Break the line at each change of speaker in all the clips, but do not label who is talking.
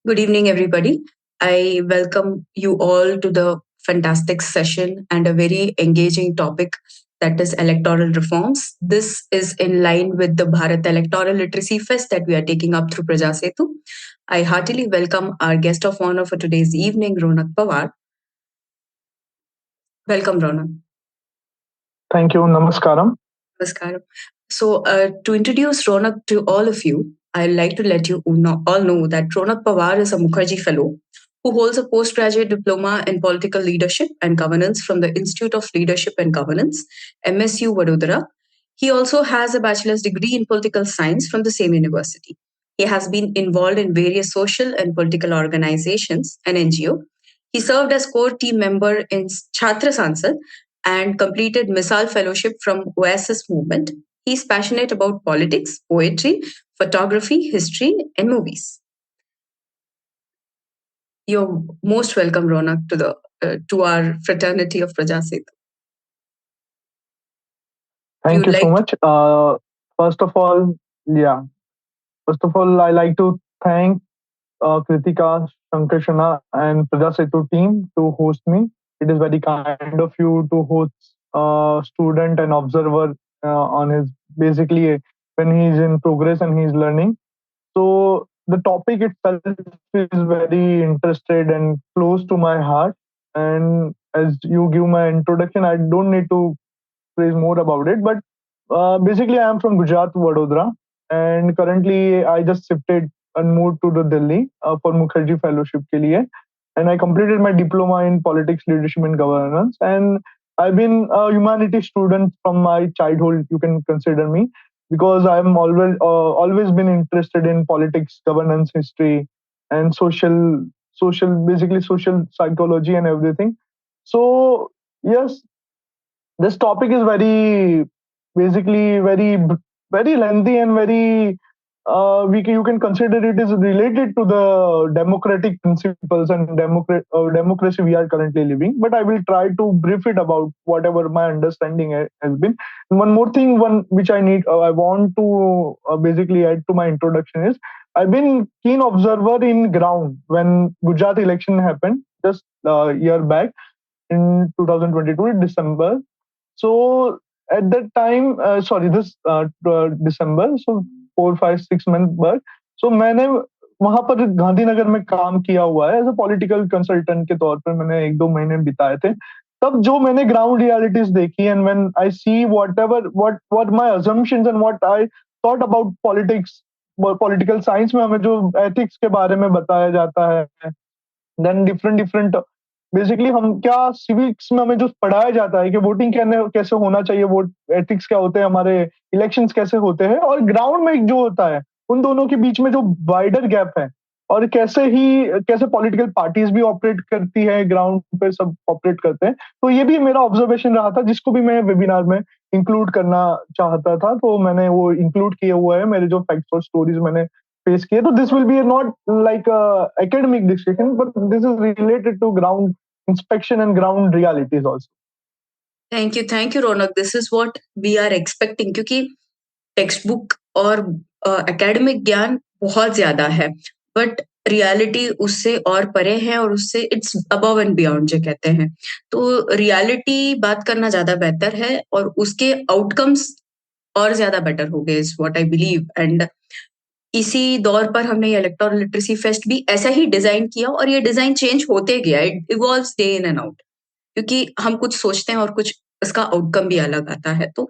Good evening, everybody. I welcome you all to the fantastic session and a very engaging topic that is electoral reforms. This is in line with the Bharat Electoral Literacy Fest that we are taking up through Praja Setu. I heartily welcome our guest of honor for today's evening, Ronak Pawar. Welcome, Ronak.
Thank you. Namaskaram.
Namaskaram. To introduce Ronak to all of you, I'd like to let you all know that Ronak Pawar is a Mukherjee Fellow who holds a postgraduate diploma in political leadership and governance from the Institute of Leadership and Governance, MSU Vadodara. He also has a bachelor's degree in political science from the same university. He has been involved in various social and political organizations and NGO. He served as core team member in Chhatra Sansad and completed Missile Fellowship from Oasis Movement. He's passionate about politics, poetry, photography, history, and movies. You're most welcome, Ronak, to our fraternity of Prajasit. If
Thank
you'd
you so
like,
much. First of all, yeah. First of all, I like to thank Kritika, Shankarshana, and Prajasetu team to host me. It is very kind of you to host a student and observer on his basically when he is in progress and he is learning. So the topic itself is very interested and close to my heart. And as you give my introduction, I don't need to praise more about it. But basically, I am from Gujarat, Vadodara, and currently I just shifted and moved to the Delhi for Mukherjee Fellowship के लिए, and I completed my diploma in politics, leadership, and governance. And I've been a humanities student from my childhood. You can consider me because I'm always been interested in politics, governance, history, and basically social psychology and everything. So yes, this topic is very basically very lengthy and very you can consider it is related to the democratic principles and democracy we are currently living, but I will try to brief it about whatever my understanding has been. And one more thing, one which I want to basically add to my introduction is I've been keen observer in ground when Gujarat election happened just a year back in 2022 December. So at that time, sorry, this December, so 4, 5, 6 months back. So मैंने वहां पर गांधीनगर में काम किया हुआ है as a political consultant के तौर पर मैंने 1, 2 महीने बिताए थे तब जो मैंने ग्राउंड रियलिटीज देखी and when I see what my assumptions and what I thought about politics political science में हमें जो एथिक्स के बारे में बताया जाता है देन डिफरेंट डिफरेंट बेसिकली हम क्या सिविक्स में हमें जो पढ़ाया जाता है कि वोटिंग कैसे होना चाहिए, वोट एथिक्स क्या होते हैं, हमारे इलेक्शंस कैसे होते हैं और ग्राउंड में जो होता है उन दोनों के बीच में जो वाइडर गैप है और कैसे पॉलिटिकल पार्टीज भी ऑपरेट करती है, ग्राउंड पे सब ऑपरेट करते हैं। तो ये भी मेरा ऑब्जर्वेशन रहा था जिसको भी मैं वेबिनार में इंक्लूड करना चाहता था, तो मैंने वो इंक्लूड किया हुआ है मेरे जो फैक्ट्स और स्टोरीज मैंने फेस किए। तो this will be not like academic discussion, but this is related to ground inspection and ground realities also.
thank you, Ronak. This is what we are expecting क्योंकि टेक्स्ट बुक और academic ज्ञान बहुत ज्यादा है, but reality उससे और परे है और उससे इट्स अबव एंड बियॉन्ड जो कहते हैं। तो रियलिटी बात करना ज्यादा बेहतर है और उसके आउटकम्स और ज्यादा बेटर हो गए is what I believe. And इसी दौर पर हमने ये इलेक्टोरल लिटरेसी फेस्ट भी ऐसा ही डिजाइन किया और ये डिजाइन चेंज होते गया, it evolves day in and out, क्योंकि हम कुछ सोचते हैं और कुछ इसका आउटकम भी अलग आता है। तो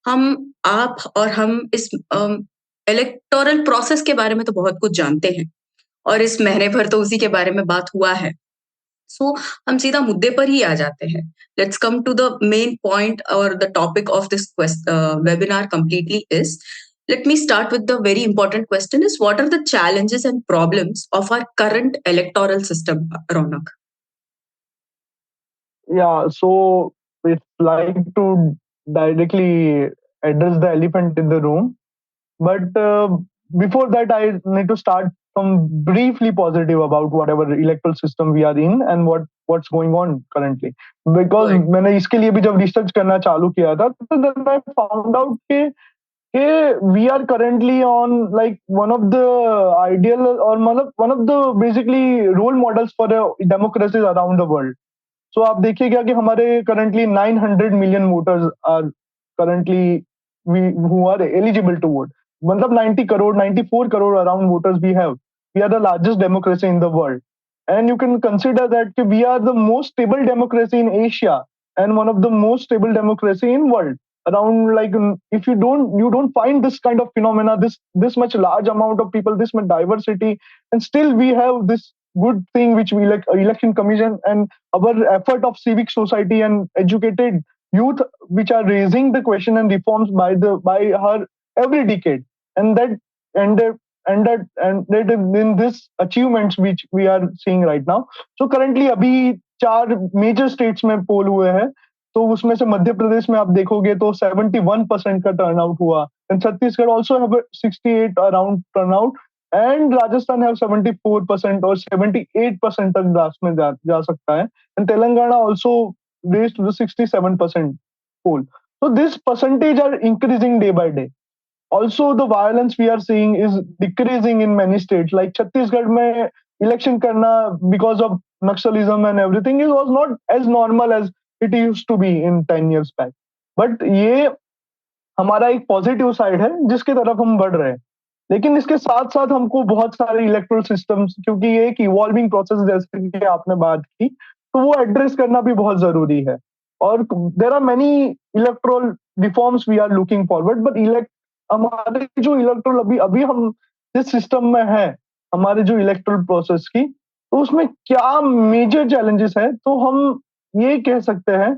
आप और हम इस इलेक्टोरल प्रोसेस के बारे में तो बहुत कुछ जानते हैं और इस महीने भर तो उसी के बारे में बात हुआ है। सो हम सीधा मुद्दे पर ही आ जाते हैं। Let's come to the main point और the topic of this webinar completely is, let me start with the very important question is, what are the challenges and problems of our current electoral system, Ronak?
Yeah, so it's like to directly address the elephant in the room. But before that, I need to start from briefly positive about whatever electoral system we are in and what's going on currently. Because
Good.
मैंने इसके लिए भी जब research करना चालू किया था तो then I found out कि we are currently on like one of the ideal or one of the basically role models for democracies around the world. So आप देखिएगा कि हमारे currently 900 million voters are currently who are eligible to vote. मतलब 90 crore, 94 crore around voters we have. We are the largest democracy in the world, and you can consider that we are the most stable democracy in Asia and one of the most stable democracy in world. Around like if you don't find this kind of phenomena, this much large amount of people, this much diversity, and still we have this good thing which we like election commission and our effort of civic society and educated youth which are raising the question and reforms by her every decade, and that ended ended in this achievements which we are seeing right now. So currently अभी 4 major states में पोल हुए हैं, तो उसमें से मध्य प्रदेश में आप देखोगे तो 71% का टर्नआउट हुआ, and Chhattisgarh also have 68 around turnout, and Rajasthan have 74% और 78% तक लास्ट में जा सकता है, and Telangana also raise to the 67% poll. So this percentage are increasing day by day. Also, the violence we are seeing is decreasing in many states. Like Chhattisgarh में election करना because of Naxalism and everything it was not as normal as it used to be in 10 years back. But ये हमारा एक positive side है जिसके तरफ हम बढ़ रहे हैं. लेकिन इसके साथ साथ हमको बहुत सारे इलेक्ट्रल सिस्टम्स, क्योंकि ये एक इवॉल्विंग प्रोसेस जैसे कि आपने बात की, तो वो एड्रेस करना भी बहुत जरूरी है. और there are many electoral reforms we are looking forward, but हमारे जो इलेक्ट्रल अभी अभी हम जिस सिस्टम में है, हमारे जो इलेक्ट्रल प्रोसेस की, तो उसमें क्या मेजर चैलेंजेस है, तो हम ये कह सकते हैं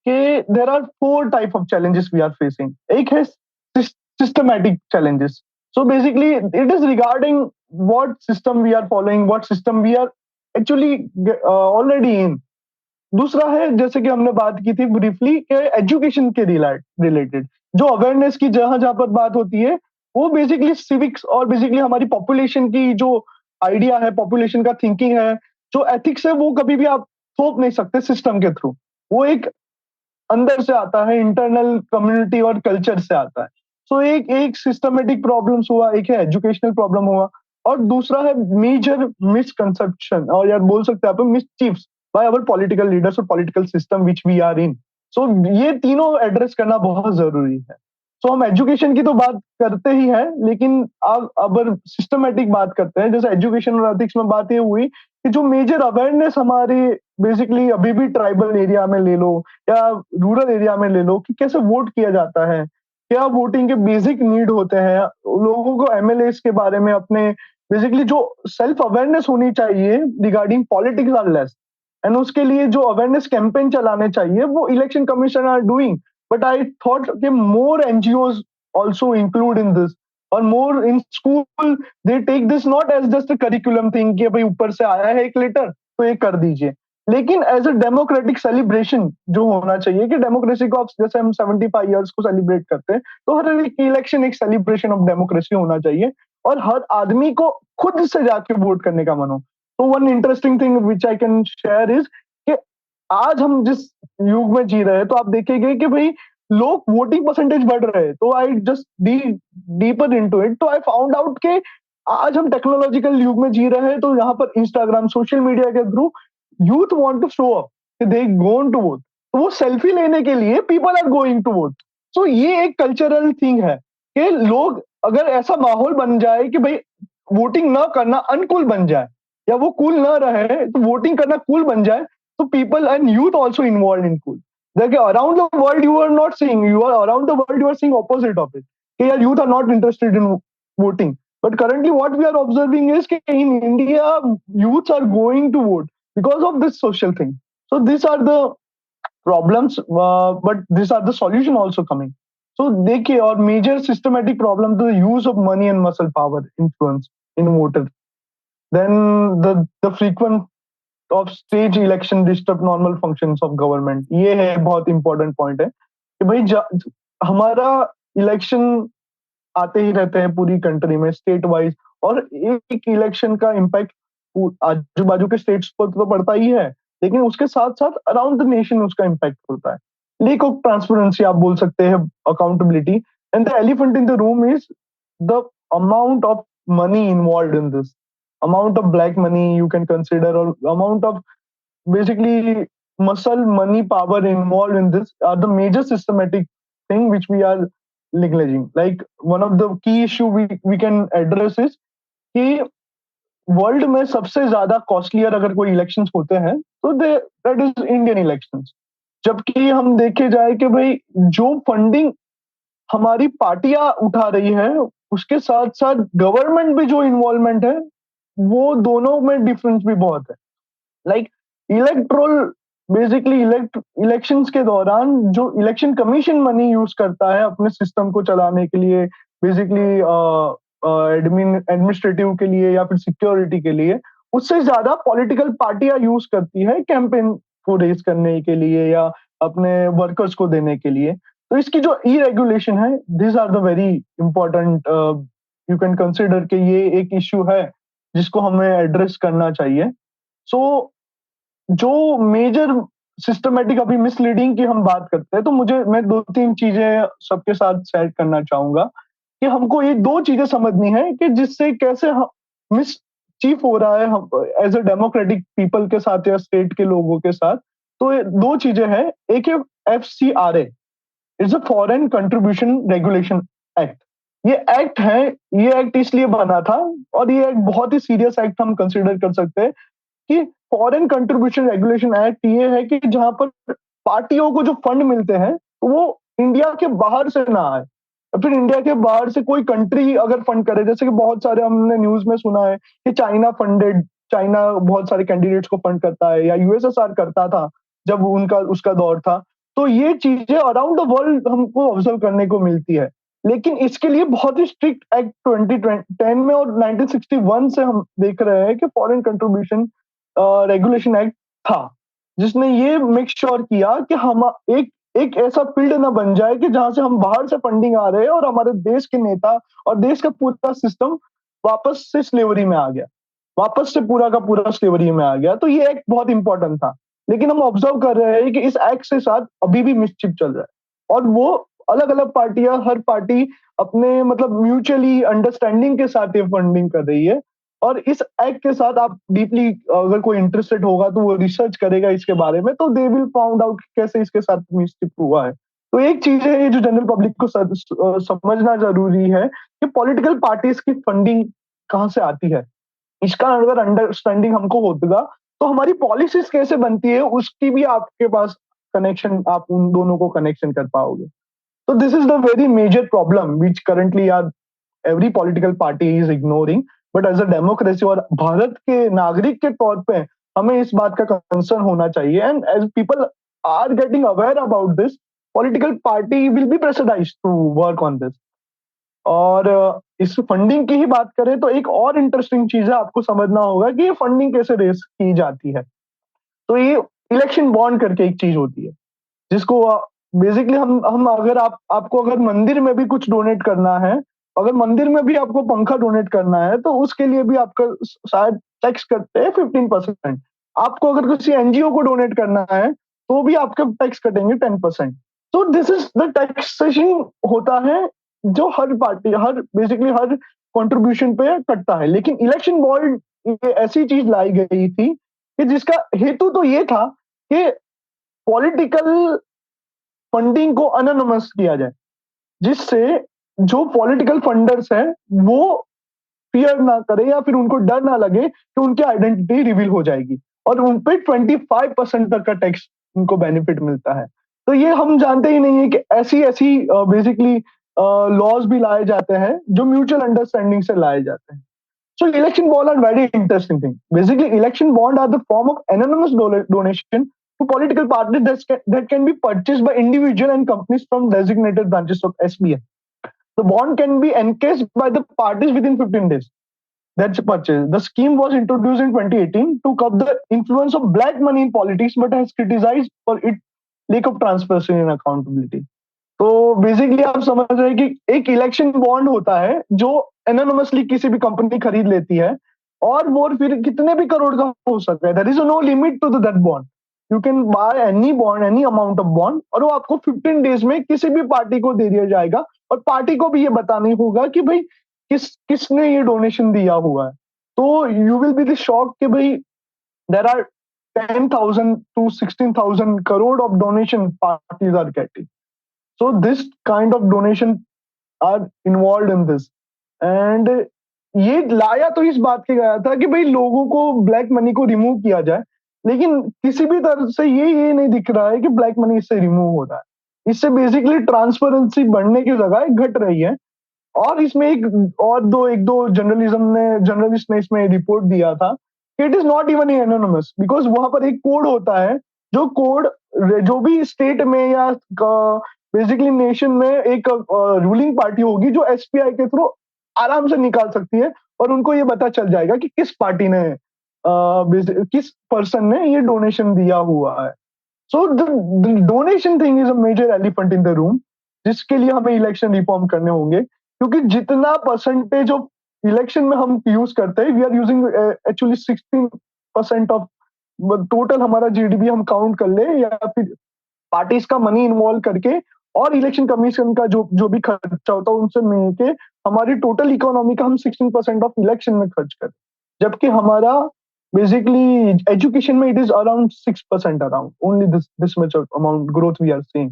कि there are 4 type of challenges we are facing. एक है systematic challenges. So basically, it is regarding what system we are following, what system we are actually already in. दूसरा है जैसे कि हमने बात की थी ब्रीफली कि एजुकेशन के रिलेटेड जो अवेयरनेस की जहां जहां पर बात होती है, वो बेसिकली सिविक्स और बेसिकली हमारी पॉपुलेशन की जो आइडिया है, पॉपुलेशन का थिंकिंग है, जो एथिक्स है, वो कभी भी आप थोप नहीं सकते सिस्टम के थ्रू. वो एक अंदर से आता है, इंटरनल कम्युनिटी और कल्चर से आता है. सो एक एक सिस्टमेटिक प्रॉब्लम्स हुआ, एक है एजुकेशनल प्रॉब्लम हुआ, और दूसरा है मेजर मिसकंसेप्शन और यार बोल सकते हैं आप mischiefs by our political leaders और political system which we are in. So ये तीनों एड्रेस करना बहुत जरूरी है. सो हम एजुकेशन की तो बात करते ही हैं, लेकिन अब अगर सिस्टमेटिक बात करते हैं, जैसे एजुकेशन और एथिक्स में बात ये हुई कि जो मेजर अवेयरनेस हमारे बेसिकली अभी भी ट्राइबल एरिया में ले लो या रूरल एरिया में ले लो कि कैसे वोट किया जाता है, क्या वोटिंग के बेसिक नीड होते हैं, लोगों को एमएलए के बारे में अपने बेसिकली जो सेल्फ अवेयरनेस होनी चाहिए regarding politics are less, and उसके लिए जो अवेयरनेस कैंपेन चलाने चाहिए वो election commission are doing. But I thought कि more NGOs also include in this, और more in school they take this not as just curriculum thing कि भाई ऊपर से आया है एक लेटर तो ये कर दीजिए, लेकिन एज अ डेमोक्रेटिक सेलिब्रेशन जो होना चाहिए कि डेमोक्रेसी को जैसे हम 75 ईयर्स को सेलिब्रेट करते हैं, तो हर एक इलेक्शन एक सेलिब्रेशन ऑफ डेमोक्रेसी होना चाहिए और हर आदमी को खुद से जाके वोट करने का मन हो. तो one interesting thing which I can share is कि आज हम जिस युग में जी रहे हैं, तो आप देखेंगे कि भाई लोग वोटिंग परसेंटेज बढ़ रहे हैं. तो I just deeper into it, तो आई फाउंड आउट कि आज हम टेक्नोलॉजिकल युग में जी रहे हैं, तो यहाँ पर इंस्टाग्राम सोशल मीडिया के through youth want to show up they going to vote, तो वो सेल्फी लेने के लिए people are going to vote. So ये एक कल्चरल थिंग है कि लोग अगर ऐसा माहौल बन जाए कि भाई वोटिंग ना करना अनकूल बन जाए या वो कूल ना रहे तो वोटिंग करना कूल बन जाए, तो people and youth also involve in cool. देखिए around the world you are not seeing, you are around the world you are seeing opposite of it कि यार youth are not interested in voting. But currently what we are observing is that in India, youths are going to vote because of this social thing. So these are the problems, but these are the solution also coming. So देखिए, और major systematic problem the use of money and muscle power influence in voter. Then the frequent of stage election disturb normal functions of government. ये है बहुत important point है कि भाई हमारा election आते ही रहते हैं पूरी कंट्री में स्टेट वाइज, और एक इलेक्शन का इम्पैक्ट आजू बाजू के स्टेट्स पर तो पड़ता ही है, लेकिन उसके साथ साथ अराउंड द नेशन उसका इम्पैक्ट होता है. लेक ऑफ ट्रांसपेरेंसी आप बोल सकते हैं, accountability. And the elephant in the room is the amount of money involved in this, amount of black money you can consider, or amount of basically muscle, money, power involved in this are the major systematic thing which we are neglecting. Like one of the key issue we can address is कि world में सबसे ज्यादा costlier अगर कोई elections होते हैं तो दे that is Indian elections. जबकि हम देखे जाए कि भाई जो फंडिंग हमारी पार्टियां उठा रही है उसके साथ साथ गवर्नमेंट भी जो इन्वॉल्वमेंट है वो दोनों में डिफरेंस भी बहुत है। लाइक इलेक्ट्रोल बेसिकली इलेक्शंस के दौरान जो इलेक्शन कमीशन मनी यूज करता है अपने सिस्टम को चलाने के लिए, बेसिकली एडमिनिस्ट्रेटिव के लिए या फिर सिक्योरिटी के लिए, उससे ज्यादा पॉलिटिकल पार्टियां यूज करती है कैंपेन को रेज करने के लिए या अपने वर्कर्स को देने के लिए। तो इसकी जो ई रेगुलेशन है, this are the very important, you can consider कि ये एक इश्यू है जिसको हमें एड्रेस करना चाहिए। सो जो मेजर सिस्टमेटिक अभी मिसलीडिंग की हम बात करते हैं तो मैं दो तीन चीजें सबके साथ शेयर करना चाहूंगा कि हमको ये दो चीजें समझनी है कि जिससे कैसे मिस चीफ हो रहा है एज अ डेमोक्रेटिक पीपल के साथ या स्टेट के लोगों के साथ। तो ये दो चीजें हैं। एक है FCRA, it's a foreign contribution regulation act. ये एक्ट है, ये एक्ट इसलिए बना था और ये एक बहुत ही सीरियस एक्ट हम कंसिडर कर सकते हैं कि फॉरेन कंट्रीब्यूशन रेगुलेशन एक्ट ये है कि जहां पर पार्टियों को जो फंड मिलते हैं वो इंडिया के बाहर से ना आए, या फिर इंडिया के बाहर से कोई कंट्री अगर फंड करे, जैसे कि बहुत सारे हमने न्यूज में सुना है कि चाइना बहुत सारे कैंडिडेट्स को फंड करता है या USSR करता था जब उनका उसका दौर था। तो ये चीजें अराउंड द वर्ल्ड हमको ऑब्जर्व करने को मिलती है। लेकिन इसके लिए बहुत ही स्ट्रिक्ट एक्ट 2010 में और 1961 से हम देख रहे हैं कि फॉरेन कंट्रीब्यूशन रेगुलेशन एक्ट था जिसने ये मेक श्योर किया कि हम एक एक ऐसा फील्ड ना बन जाए कि जहां से हम बाहर से फंडिंग आ रहे हैं और हमारे देश के नेता और देश का पूरा सिस्टम वापस से स्लेवरी में आ गया, वापस से पूरा का पूरा स्लेवरी में आ गया। तो ये एक्ट बहुत इंपॉर्टेंट था। लेकिन हम ऑब्जर्व कर रहे हैं कि इस एक्ट से साथ अभी भी मिसचिप चल रहा है और वो अलग अलग पार्टियां, हर पार्टी अपने मतलब म्यूचुअली अंडरस्टैंडिंग के साथ ये फंडिंग कर रही है। और इस एक्ट के साथ आप डीपली अगर कोई इंटरेस्टेड होगा तो वो रिसर्च करेगा इसके बारे में, तो दे विल फाउंड आउट कैसे इसके साथ मिसचिप हुआ है। तो एक चीज है ये जो जनरल पब्लिक को समझना जरूरी है कि पॉलिटिकल पार्टीज की फंडिंग कहाँ से आती है। इसका अगर अंडरस्टैंडिंग हमको होगा तो हमारी पॉलिसीज कैसे बनती है उसकी भी आपके पास कनेक्शन, आप उन दोनों को कनेक्शन कर पाओगे। तो this is the very major problem which currently are every political party is ignoring. But as a democracy और भारत के नागरिक के तौर पे हमें इस बात का कंसर्न होना चाहिए। And as people are getting aware about this, political party will be pressurised to work on this. और इस फंडिंग की ही बात करें तो एक और इंटरेस्टिंग चीज है, आपको समझना होगा कि ये फंडिंग कैसे रेस की जाती है। तो ये इलेक्शन बॉन्ड करके एक चीज होती है जिसको बेसिकली हम अगर आपको अगर मंदिर में भी कुछ डोनेट करना है, अगर मंदिर में भी आपको पंखा डोनेट करना है तो उसके लिए भी आपका शायद टैक्स कटते हैं 15%। आपको अगर किसी NGO को डोनेट करना है तो भी आपके टैक्स कटेंगे 10%। तो दिस इज द टैक्सेशन होता है जो हर पार्टी, हर बेसिकली हर कंट्रीब्यूशन पे कटता है। लेकिन इलेक्शन बॉन्ड ये ऐसी चीज लाई गई थी कि जिसका हेतु तो ये था कि पॉलिटिकल फंडिंग को अनोनिमस किया जाए, जिससे जो पॉलिटिकल फंडर्स हैं वो फियर ना करे या फिर उनको डर ना लगे कि उनकी आइडेंटिटी रिवील हो जाएगी और उन पे 25% तक का टैक्स उनको बेनिफिट मिलता है। तो ये हम जानते ही नहीं है कि ऐसी ऐसी बेसिकली लॉज भी लाए जाते हैं जो म्यूचुअल अंडरस्टैंडिंग से लाए जाते हैं। So election bond are very interesting thing. Basically, election bond are the form of anonymous donation to political parties that can be purchased by individual and companies from designated branches of SBI. The bond can be encased by the parties within 15 days. That's a purchase. The scheme was introduced in 2018 to curb the influence of black money in politics, but has criticized for its lack of transparency and accountability. तो basically आप समझ रहे हैं कि एक election bond होता है जो एनोनिमसली किसी भी कंपनी खरीद लेती है और वो फिर कितने भी करोड़ का हो सकता है। There is no limit to that bond. You can buy any bond, any amount of bond, और वो आपको 15 डेज में किसी भी पार्टी को दे दिया जाएगा और पार्टी को भी ये बताना होगा कि भाई किसने ये डोनेशन दिया हुआ है। तो you will be the shock कि भाई there are 10,000 to 16,000 crore of donation parties are getting. So this kind of donation are involved in this. And ये लाया तो इस बात के गया था कि भाई लोगों को ब्लैक मनी को रिमूव किया जाए, लेकिन किसी भी तरह से ये नहीं दिख रहा है कि ब्लैक मनी इससे रिमूव हो रहा है। इससे बेसिकली ट्रांसपेरेंसी बढ़ने की जगह घट रही है। और इसमें एक दो जर्नलिस्ट ने इसमें रिपोर्ट दिया था कि it is not even anonymous, because वहां पर एक कोड होता है, जो कोड जो भी स्टेट में या बेसिकली नेशन में एक रूलिंग पार्टी होगी जो एसपीआई के थ्रू आराम से निकाल सकती है, और उनको ये पता चल जाएगा कि किस पार्टी ने किस पर्सन ने ये डोनेशन दिया हुआ है। So the donation thing is a major elephant in the room, जिसके लिए हमें इलेक्शन रिफॉर्म करने होंगे, क्योंकि जितना परसेंटेज ऑफ इलेक्शन में हम यूज करते हैं, we are using actually 16% of total हमारा जीडीपी हम काउंट कर ले, या फिर पार्टीज का मनी इन्वॉल्व करके और इलेक्शन कमीशन का जो जो भी खर्चा होता है उनसे मिलके हमारी टोटल इकोनॉमी का हम 16% ऑफ इलेक्शन में खर्च करें, जबकि हमारा बेसिकली एजुकेशन में it is around 6% around only this much amount growth we are seeing.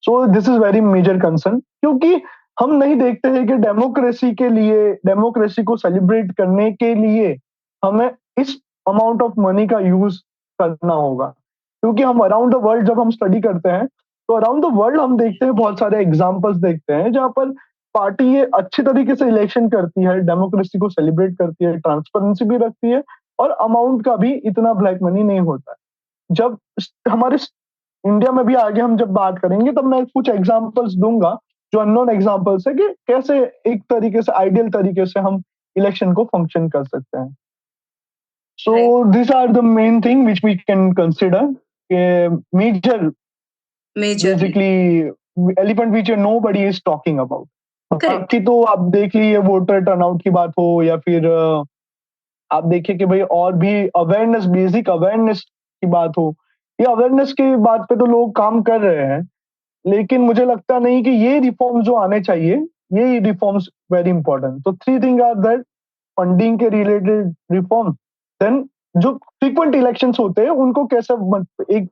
So this is very major concern, क्योंकि हम नहीं देखते हैं कि डेमोक्रेसी को सेलिब्रेट करने के लिए हमें इस अमाउंट ऑफ मनी का यूज करना होगा। क्योंकि हम अराउंड द वर्ल्ड जब हम स्टडी करते हैं, तो अराउंड द वर्ल्ड हम देखते हैं, बहुत सारे एग्जाम्पल्स देखते हैं जहां पर पार्टी ये अच्छी तरीके से इलेक्शन करती है, डेमोक्रेसी को सेलिब्रेट करती है, ट्रांसपेरेंसी भी रखती है, और अमाउंट का भी इतना ब्लैक मनी नहीं होता है। जब हमारे इंडिया में भी आगे हम जब बात करेंगे तब मैं कुछ एग्जांपल्स दूंगा जो अननोन एग्जांपल्स है कि कैसे एक तरीके से आइडियल तरीके से हम इलेक्शन को फंक्शन कर सकते हैं। So
Right.
This are the main thing which we can consider major
Majorly.
Basically elephant which nobody is talking about.
Correct.
बाकी तो आप देख लीजिए वोटर टर्नआउट की बात हो, या फिर आप देखिए कि भाई और भी अवेयरनेस, बेसिक अवेयरनेस की बात हो, ये अवेयरनेस की बात पे तो लोग काम कर रहे हैं, लेकिन मुझे लगता नहीं कि ये रिफॉर्म्स जो आने चाहिए, ये रिफॉर्म्स वेरी इंपॉर्टेंट। तो three thing are that: funding के रिलेटेड रिफॉर्म, देन जो फ्रीक्वेंट इलेक्शंस होते हैं उनको कैसे एक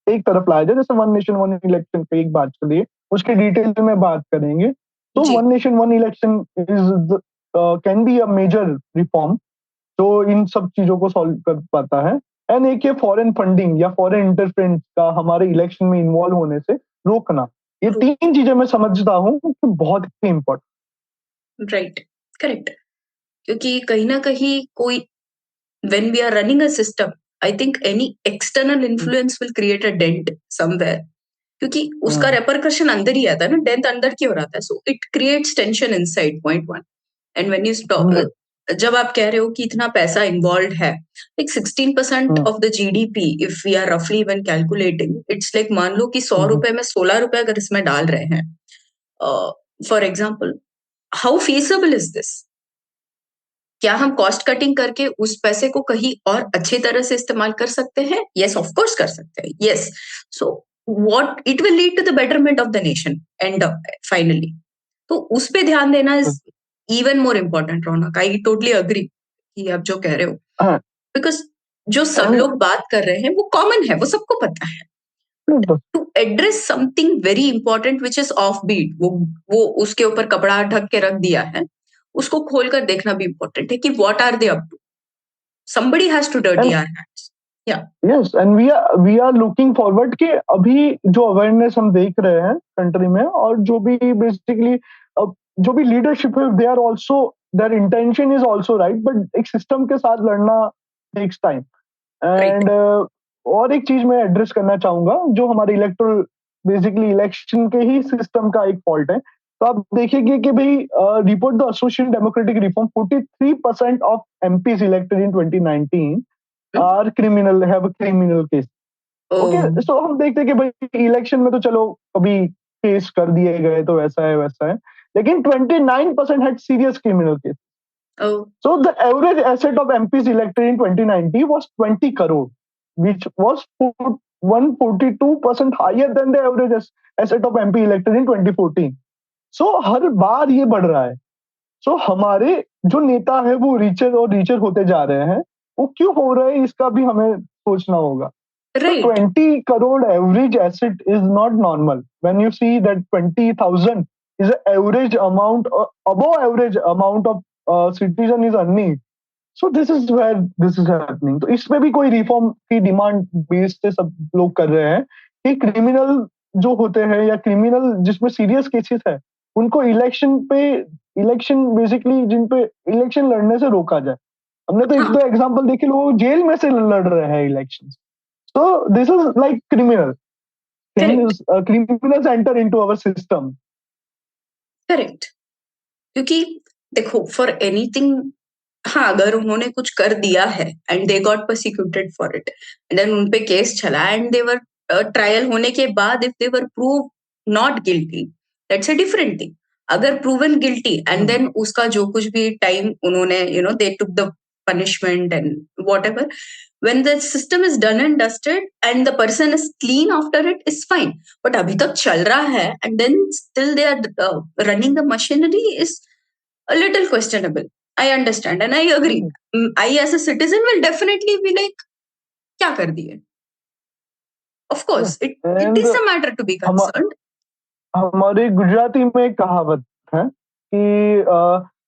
एक तरफ लाया जाए, जैसे वन नेशन वन इलेक्शन की एक बात चलिए, उसके डिटेल में बात करेंगे। तो
जी.
One nation one election is can be a major reform जो इन सब चीजों को सॉल्व कर पाता है। एंड एक ये फॉरेन फंडिंग या फॉरेन इंटरफेरेंस का हमारे इलेक्शन में इन्वॉल्व होने से रोकना, ये तीन चीजें मैं समझता हूँ कि बहुत ही इंपॉर्टेंट।
राइट. करेक्ट. क्योंकि कहीं ना कहीं कोई when we are running a system, I think any external influence will create a dent somewhere. क्योंकि उसका रेपरकशन अंदर ही आता है ना, डेंथ अंदर की हो रहा था, so it creates tension inside, point one. And when you stop, जब आप कह रहे हो कि इतना पैसा इन्वॉल्व है, like 16% of the GDP, if we are रफली इवन कैलकुलेटिंग, इट्स लाइक मान लो कि 100 रुपए में 16 रुपए अगर इसमें डाल रहे हैं, for example, how feasible is this? क्या हम कॉस्ट कटिंग करके उस पैसे को कहीं और अच्छी तरह से इस्तेमाल कर सकते हैं? यस, ऑफ कोर्स कर सकते हैं, yes. So what it will lead to the betterment of the nation and finally. तो उस पे ध्यान देना is even more important, Raunak. I totally agree कि आप जो कह रहे हो, बिकॉज जो सब लोग बात कर रहे हैं वो कॉमन है, वो सबको पता है. To address something very important which is offbeat, वो उसके ऊपर कपड़ा ढक के रख दिया है, उसको खोलकर देखना भी इंपॉर्टेंट है कि what are they up to. somebody has to dirty our hands. Yeah.
Yes, and we are looking forward कि अभी जो अवेयरनेस हम देख रहे हैं कंट्री में, और जो भी बेसिकली जो भी लीडरशिप है, they are also, their intention is also right, but एक सिस्टम के साथ लड़ना टेक्स टाइम। एंड और एक चीज मैं एड्रेस करना चाहूंगा, जो हमारे इलेक्टोरल बेसिकली इलेक्शन के ही सिस्टम का एक फॉल्ट है। तो आप देखिए कि भाई report the association democratic reform, 43% of MPs elected in 2019 are criminal, have a criminal case. Okay, so हम देखते हैं कि भाई इलेक्शन में तो चलो कभी केस कर दिए गए तो वैसा है वैसा है, लेकिन 29% had serious criminal case. So the average asset of MPs elected in 2019 was 20 crore, which was 142% higher than the average asset of MP elected in 2014. सो हर बार ये बढ़ रहा है। सो हमारे जो नेता है वो रिचर और रिचर होते जा रहे हैं। वो क्यों हो रहे हैं इसका भी हमें सोचना होगा। So
right.
20 crore average asset is not normal. When you see that 20,000 is an average amount, above average amount of citizen is earning. So this is where this is happening. तो इसमें भी कोई रिफॉर्म की demand base से सब लोग कर रहे हैं कि क्रिमिनल जो होते हैं या क्रिमिनल जिसमें सीरियस केसेस है उनको इलेक्शन बेसिकली जिन पे इलेक्शन लड़ने से रोका जाए। हमने तो एक
हाँ,
दो एग्जांपल देखे लोग जेल में से लड़ रहे हैं election. So this is like criminal
correct,
things. Criminals enter into our system.
Correct. क्योंकि देखो, फॉर एनीथिंग, हाँ, अगर उन्होंने कुछ कर दिया है and they got prosecuted for it and then उन पे केस चला एंड दे वर ट्रायल होने के बाद if they were prove not guilty, that's a different thing. अगर proven guilty and
Hmm.
Then उसका जो कुछ भी टाइम उन्होंने they took the punishment and whatever, when the system is done and dusted and the person is clean after it, is fine. But abhi tak chal raha hai and then still they are running the machinery is a little questionable. I understand and I agree.
Hmm.
I as a citizen will definitely be like, क्या कर दिए? Of
Yeah.
course, it
And
is a matter to be
हम
concerned.
हमारे गुजराती में एक कहावत है कि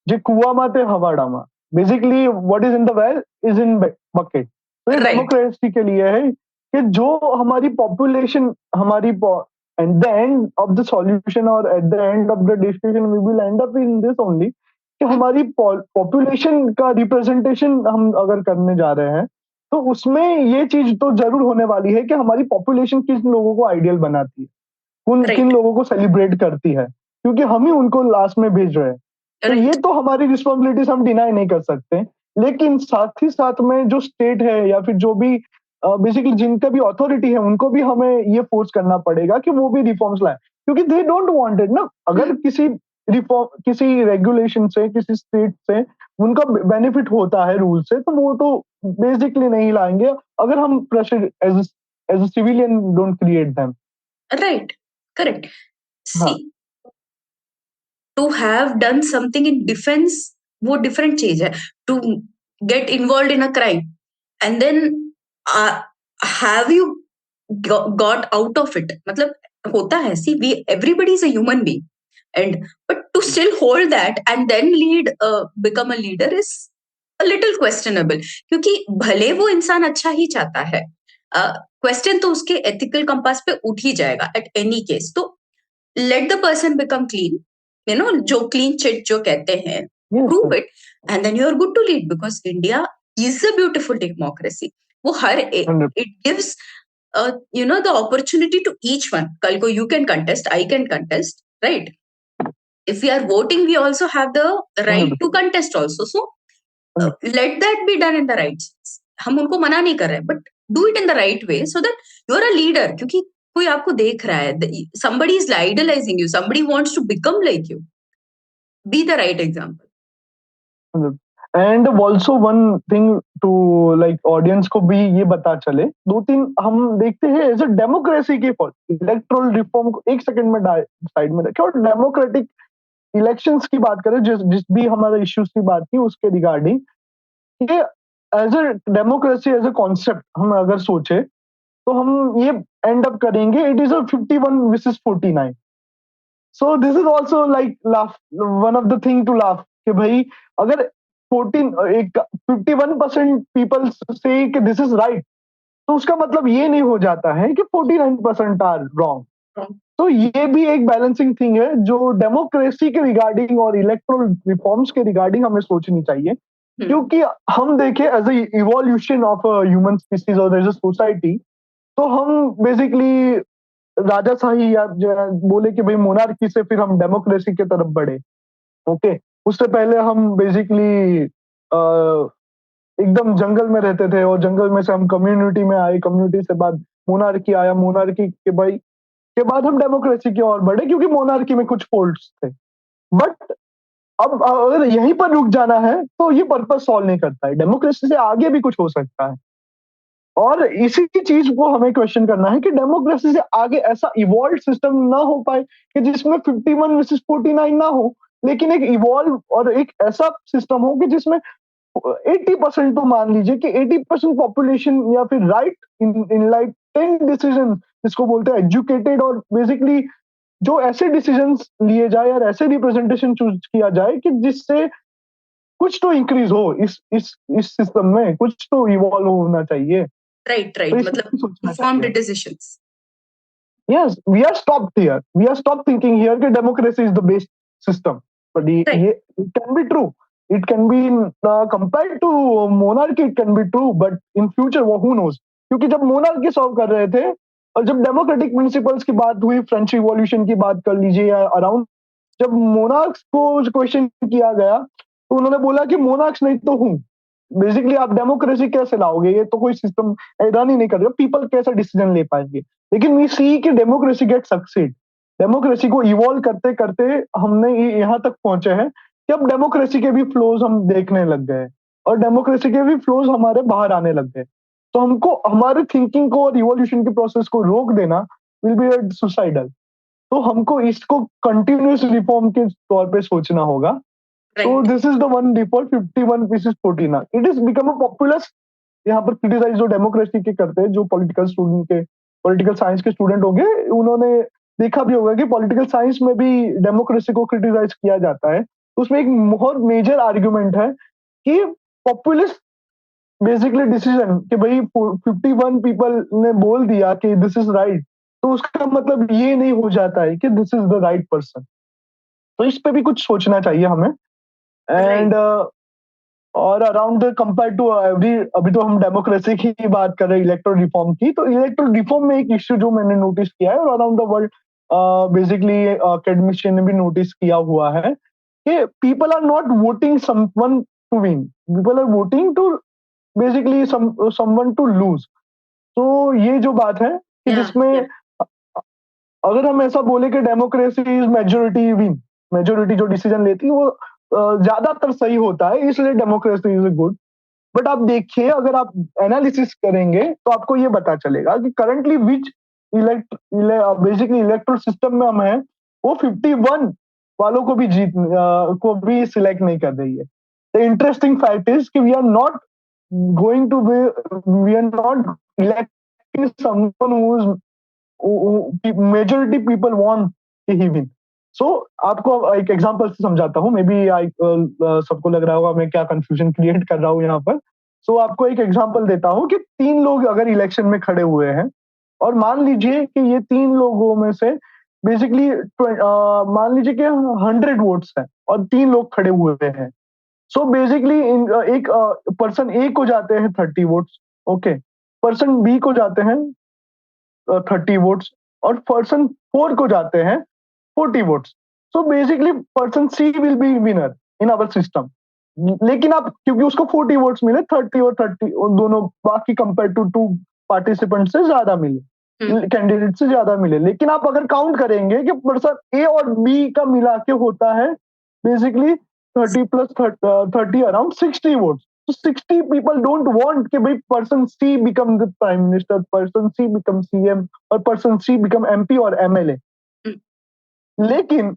जे कुआ माते हवा डामा। Basically what is in the well is in bucket. तो ये
Right,
डेमोक्रेसी के लिए है कि जो हमारी पॉपुलेशन हमारी at the end of the solution और at the end of the discussion we will end up in this only कि हमारी पॉपुलेशन का रिप्रेजेंटेशन हम अगर करने जा रहे हैं तो उसमें ये चीज तो जरूर होने वाली है कि हमारी पॉपुलेशन किन लोगों को आइडियल बनाती है, उन किन
right,
लोगों को सेलिब्रेट करती है, क्योंकि हम ही उनको लास्ट में भेज रहे हैं। तो ये
right,
तो हमारी रिस्पॉन्सिबिलिटीज हम डिनाई नहीं कर सकते। लेकिन साथ ही साथ में जो स्टेट है या फिर जो भी बेसिकली जिनका भी अथॉरिटी है उनको भी हमें ये फोर्स करना पड़ेगा कि वो भी रिफॉर्म्स लाए, क्योंकि दे डोंट वांट इट ना। अगर किसी रिफॉर्म किसी रेगुलेशन से किसी स्टेट से उनका बेनिफिट होता है रूल से तो वो तो बेसिकली नहीं लाएंगे अगर हम pressure as civilian don't create them.
right, correct.
हाँ।
See, to have done something in defense, वो different चीज है। To get involved in a crime and then uh, have you got out of it, मतलब होता है, see, we everybody is a human being and but to still hold that and then lead become a leader is a little questionable, क्योंकि भले वो इंसान अच्छा ही चाहता है, क्वेश्चन तो उसके एथिकल कंपास पे उठ ही जाएगा एट एनी केस। तो let the person become clean, जो clean chit जो कहते हैं,
Yes,
prove
sir.
it and then you are good to lead because India is a beautiful democracy. वो हर
100.
it gives the opportunity to each one. कल को you can contest, I can contest, right? If we are voting, we also have the right to
100%.
contest also. So
100.
let that be done in the right sense. हम उनको मना नहीं कर रहे, but do it in the right way so that you are a leader. क्योंकि कोई आपको देख रहा है, somebody is idolizing you, somebody wants to become like you. Be the right example.
100. And also one thing to like audience को भी ये बता चले, दो तीन हम देखते हैं एज अ डेमोक्रेसी के फॉर इलेक्ट्रल रिफॉर्म को एक सेकंड में साइड में रखे और डेमोक्रेटिक इलेक्शंस की बात करें, जिस जिस भी हमारे इश्यूज की बात की उसके रिगार्डिंग ये as a democracy as a concept हम अगर सोचे तो हम ये एंड अप करेंगे it is a 51 versus 49। So this is also like laugh one of the thing to laugh कि भाई अगर 51% पीपल से कि दिस इज राइट तो उसका मतलब ये नहीं हो जाता है कि 49% आर रॉन्ग। तो ये भी एक बैलेंसिंग थिंग है जो डेमोक्रेसी के रिगार्डिंग और इलेक्ट्रल रिफॉर्म्स के रिगार्डिंग हमें सोचनी चाहिए, क्योंकि हम देखें as evolution of human species और एज अ सोसाइटी तो हम बेसिकली राजाशाही या बोले कि भाई मोनार्की से फिर हम डेमोक्रेसी की तरफ बढ़े। ओके, उससे पहले हम बेसिकली एकदम जंगल में रहते थे और जंगल में से हम कम्युनिटी में आए, कम्युनिटी से बाद मोनार्की आया, मोनार्की के भाई के बाद हम डेमोक्रेसी की ओर बढ़े क्योंकि मोनार्की में कुछ फॉल्ट्स थे। बट अब अगर यहीं पर रुक जाना है तो ये पर्पस सॉल्व नहीं करता है, डेमोक्रेसी से आगे भी कुछ हो सकता है। और इसी चीज को हमें क्वेश्चन करना है कि डेमोक्रेसी से आगे ऐसा इवॉल्व सिस्टम ना हो पाए कि जिसमें 51 वर्सेस 49 ना हो, लेकिन एक इवॉल्व और एक ऐसा सिस्टम हो कि जिसमें 80% तो मान लीजिए कि 80% पॉपुलेशन या फिर राइट इन लाइक 10 डिसीजन जिसको बोलते हैं एजुकेटेड, और बेसिकली जो ऐसे डिसीजंस लिए जाए और ऐसे रिप्रेजेंटेशन चूज किया जाए कि जिससे कुछ तो इंक्रीज हो इस सिस्टम में, कुछ तो इवॉल्व होना चाहिए।
राइट,
तो
राइट,
इसमें
मतलब
भी सोचना
इन्फॉर्म्ड
चाहिए।
Decisions.
Yes, we are stopped here. We are stopped thinking here that democracy is the best system. But
right,
it can be true. It can be compared to monarchy. It can be true, but in future, वो who knows? क्योंकि जब monarchy solve कर रहे थे और जब democratic principles की बात हुई, फ्रेंच रिवॉल्यूशन की बात कर लीजिए या अराउंड, जब मोनार्क्स को क्वेश्चन किया गया तो उन्होंने बोला कि मोनार्क्स नहीं तो हूँ। बेसिकली आप डेमोक्रेसी कैसे लाओगे, ये तो कोई सिस्टम रन ही नहीं कर रहा, पीपल कैसे डिसीजन ले पाएंगे। लेकिन वी सी कि डेमोक्रेसी गेट सक्सीड, डेमोक्रेसी को इवॉल्व करते करते हमने यहाँ तक पहुंचे हैं कि अब डेमोक्रेसी के भी फ्लोज हम देखने लग गए और डेमोक्रेसी के भी फ्लोज हमारे बाहर आने लग गए। तो हमको हमारे थिंकिंग को और इवोल्यूशन के प्रोसेस को रोक देना विल बी सुसाइडल। तो हमको इसको कंटिन्यूस रिफॉर्म के तौर पे सोचना होगा। So
right,
this is the one default 51 pieces 49. It is become a populist। यहाँ पर क्रिटिसाइज जो डेमोक्रेसी के करते हैं, जो पॉलिटिकल स्टूडेंट के पॉलिटिकल साइंस के स्टूडेंट होंगे, उन्होंने देखा भी होगा कि पॉलिटिकल साइंस में भी डेमोक्रेसी को क्रिटिसाइज किया जाता है। उसमें एक बहुत मेजर आर्ग्यूमेंट है कि पॉपुलिस्ट बेसिकली डिसीजन कि भाई 51 पीपल ने बोल दिया कि दिस इज राइट, तो उसका मतलब ये नहीं हो जाता है कि this is the right person. तो इस पे भी कुछ सोचना चाहिए हमें।
राइट,
एंड और अराउंड कंपेयर टू एवरी, अभी तो हम डेमोक्रेसी की बात कर रहे हैं, इलेक्टोरल रिफॉर्म की, तो इलेक्टोरल रिफॉर्म में एक इश्यू जो मैंने नोटिस किया है और around the world basically academician ने भी नोटिस किया हुआ है कि people are not voting someone to win, people are voting to basically someone to lose. तो ये जो बात है कि
या,
जिसमें अगर हम ऐसा बोले कि democracy is majority win, majority जो डिसीजन लेती है वो ज्यादातर सही होता है, इसलिए डेमोक्रेसी इज गुड। बट आप देखिए, अगर आप एनालिसिस करेंगे तो आपको ये पता चलेगा कि करंटली विच इलेक्ट बेसिकली इलेक्ट्रल सिस्टम में हम हैं, वो 51 वालों को भी को भी सिलेक्ट नहीं कर रही है। द इंटरेस्टिंग फैक्ट इज कि going to be we are not electing someone who is majority people want कि ही विन। सो आपको एक एग्जांपल से समझाता हूँ, मे बी आई सबको लग रहा होगा मैं क्या कंफ्यूजन क्रिएट कर रहा हूँ यहाँ पर। सो आपको एक एग्जांपल देता हूँ कि 3 लोग अगर इलेक्शन में खड़े हुए हैं और मान लीजिए कि ये 3 लोगों में से बेसिकली मान लीजिए कि 100 वोट्स हैं और 3 लोग खड़े हुए हैं। सो बेसिकली एक पर्सन ए को जाते हैं 30 वोट्स, ओके, पर्सन बी को जाते हैं 30 वोट्स और पर्सन 4 को जाते हैं 40 votes. So basically person C will be winner in our system. लेकिन आप क्योंकि उसको 40 वोट्स मिले, 30 और 30 और दोनों बाकी कंपेयर टू टू पार्टिसिपेंट से ज्यादा मिले, कैंडिडेट से ज्यादा मिले। लेकिन आप अगर काउंट करेंगे कि पर्सन ए और बी का मिला के होता है बेसिकली 30 प्लस 30 अराउंड 60 वोट्स। तो 60 पीपल डोंट वांट कि भाई person C become the prime minister, person C become CM और पर्सन सी बिकम एमपी और एमएलए। लेकिन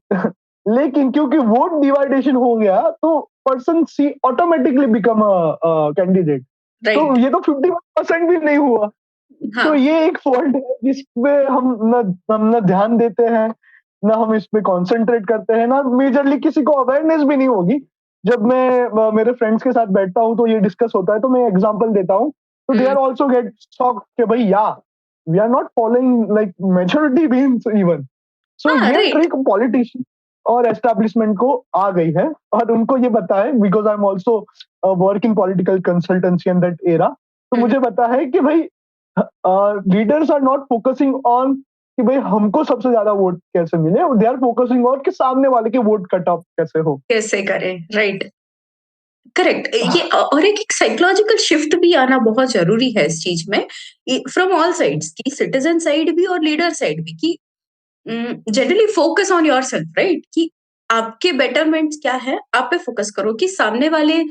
लेकिन क्योंकि वोट डिवाइडेशन हो गया तो person C automatically become candidate. तो
राइट,
ये तो 51% भी नहीं हुआ। तो
हाँ,
ये एक फॉल्ट है जिसपे हम न ध्यान देते हैं, ना हम इस पे कॉन्सेंट्रेट करते हैं, ना मेजरली किसी को अवेयरनेस भी नहीं होगी। जब मैं मेरे फ्रेंड्स के साथ बैठता हूँ तो ये डिस्कस होता है तो मैं एग्जांपल देता हूँ, तो they are also get shock कि भाई या we are not following like majority means even. So
हाँ,
ये
राइट,
ट्रिक पॉलिटिशियन और एस्टेब्लिशमेंट को आ गई है और उनको ये पता है, because I am also work in political consultancy in that era. तो मुझे पता है कि भाई leaders are not focusing on कि भाई हमको सबसे ज्यादा वोट कैसे मिले, दे आर फोकसिंग ऑन कि सामने वाले के वोट कट ऑफ कैसे हो।
कैसे करें, राइट, करेक्ट। ये और एक साइकोलॉजिकल शिफ्ट भी आना बहुत जरूरी है इस चीज में, फ्रॉम ऑल साइड्स, की सिटीजन साइड भी और लीडर साइड भी, कि generally focus on yourself, right, कि आपके बेटरमेंट क्या है, आप पे फोकस करो, कि सामने वाले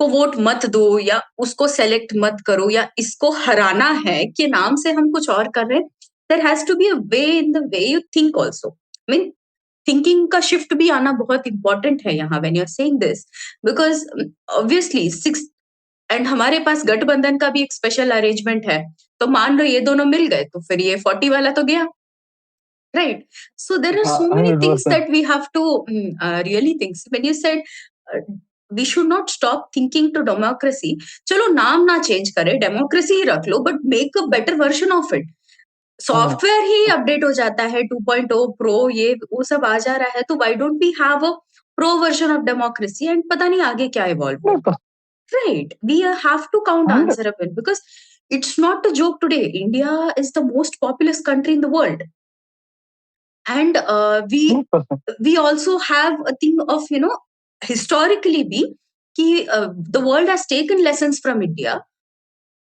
को वोट मत दो या उसको सेलेक्ट मत करो या इसको हराना है के नाम से हम कुछ और कर रहे हैं. There has to be a way in the way you think also. Mean thinking का शिफ्ट भी आना बहुत इंपॉर्टेंट है यहाँ when you are saying this, because obviously six and हमारे पास गठबंधन का भी एक स्पेशल अरेंजमेंट है. तो मान लो ये दोनों मिल गए तो फिर ये 40 वाला तो गया. Right. So there are
हाँ,
so many things
100%.
that we have to really think. When you said we should not stop thinking to democracy, चलो नाम ना चेंज करे, डेमोक्रेसी ही रख लो, but make a better version of it.
हाँ,
software ही अपडेट हो जाता है 2.0 प्रो, ये वो सब आ जा रहा है, तो why don't we have a pro version of democracy and पता नहीं आगे क्या इवॉल्व होगा.
100%.
Right. We have to count
100.
answer up in because it's not a joke today. India is the most populous country in the world. And we
100%.
we also have a thing of historically be ki, the world has taken lessons from India,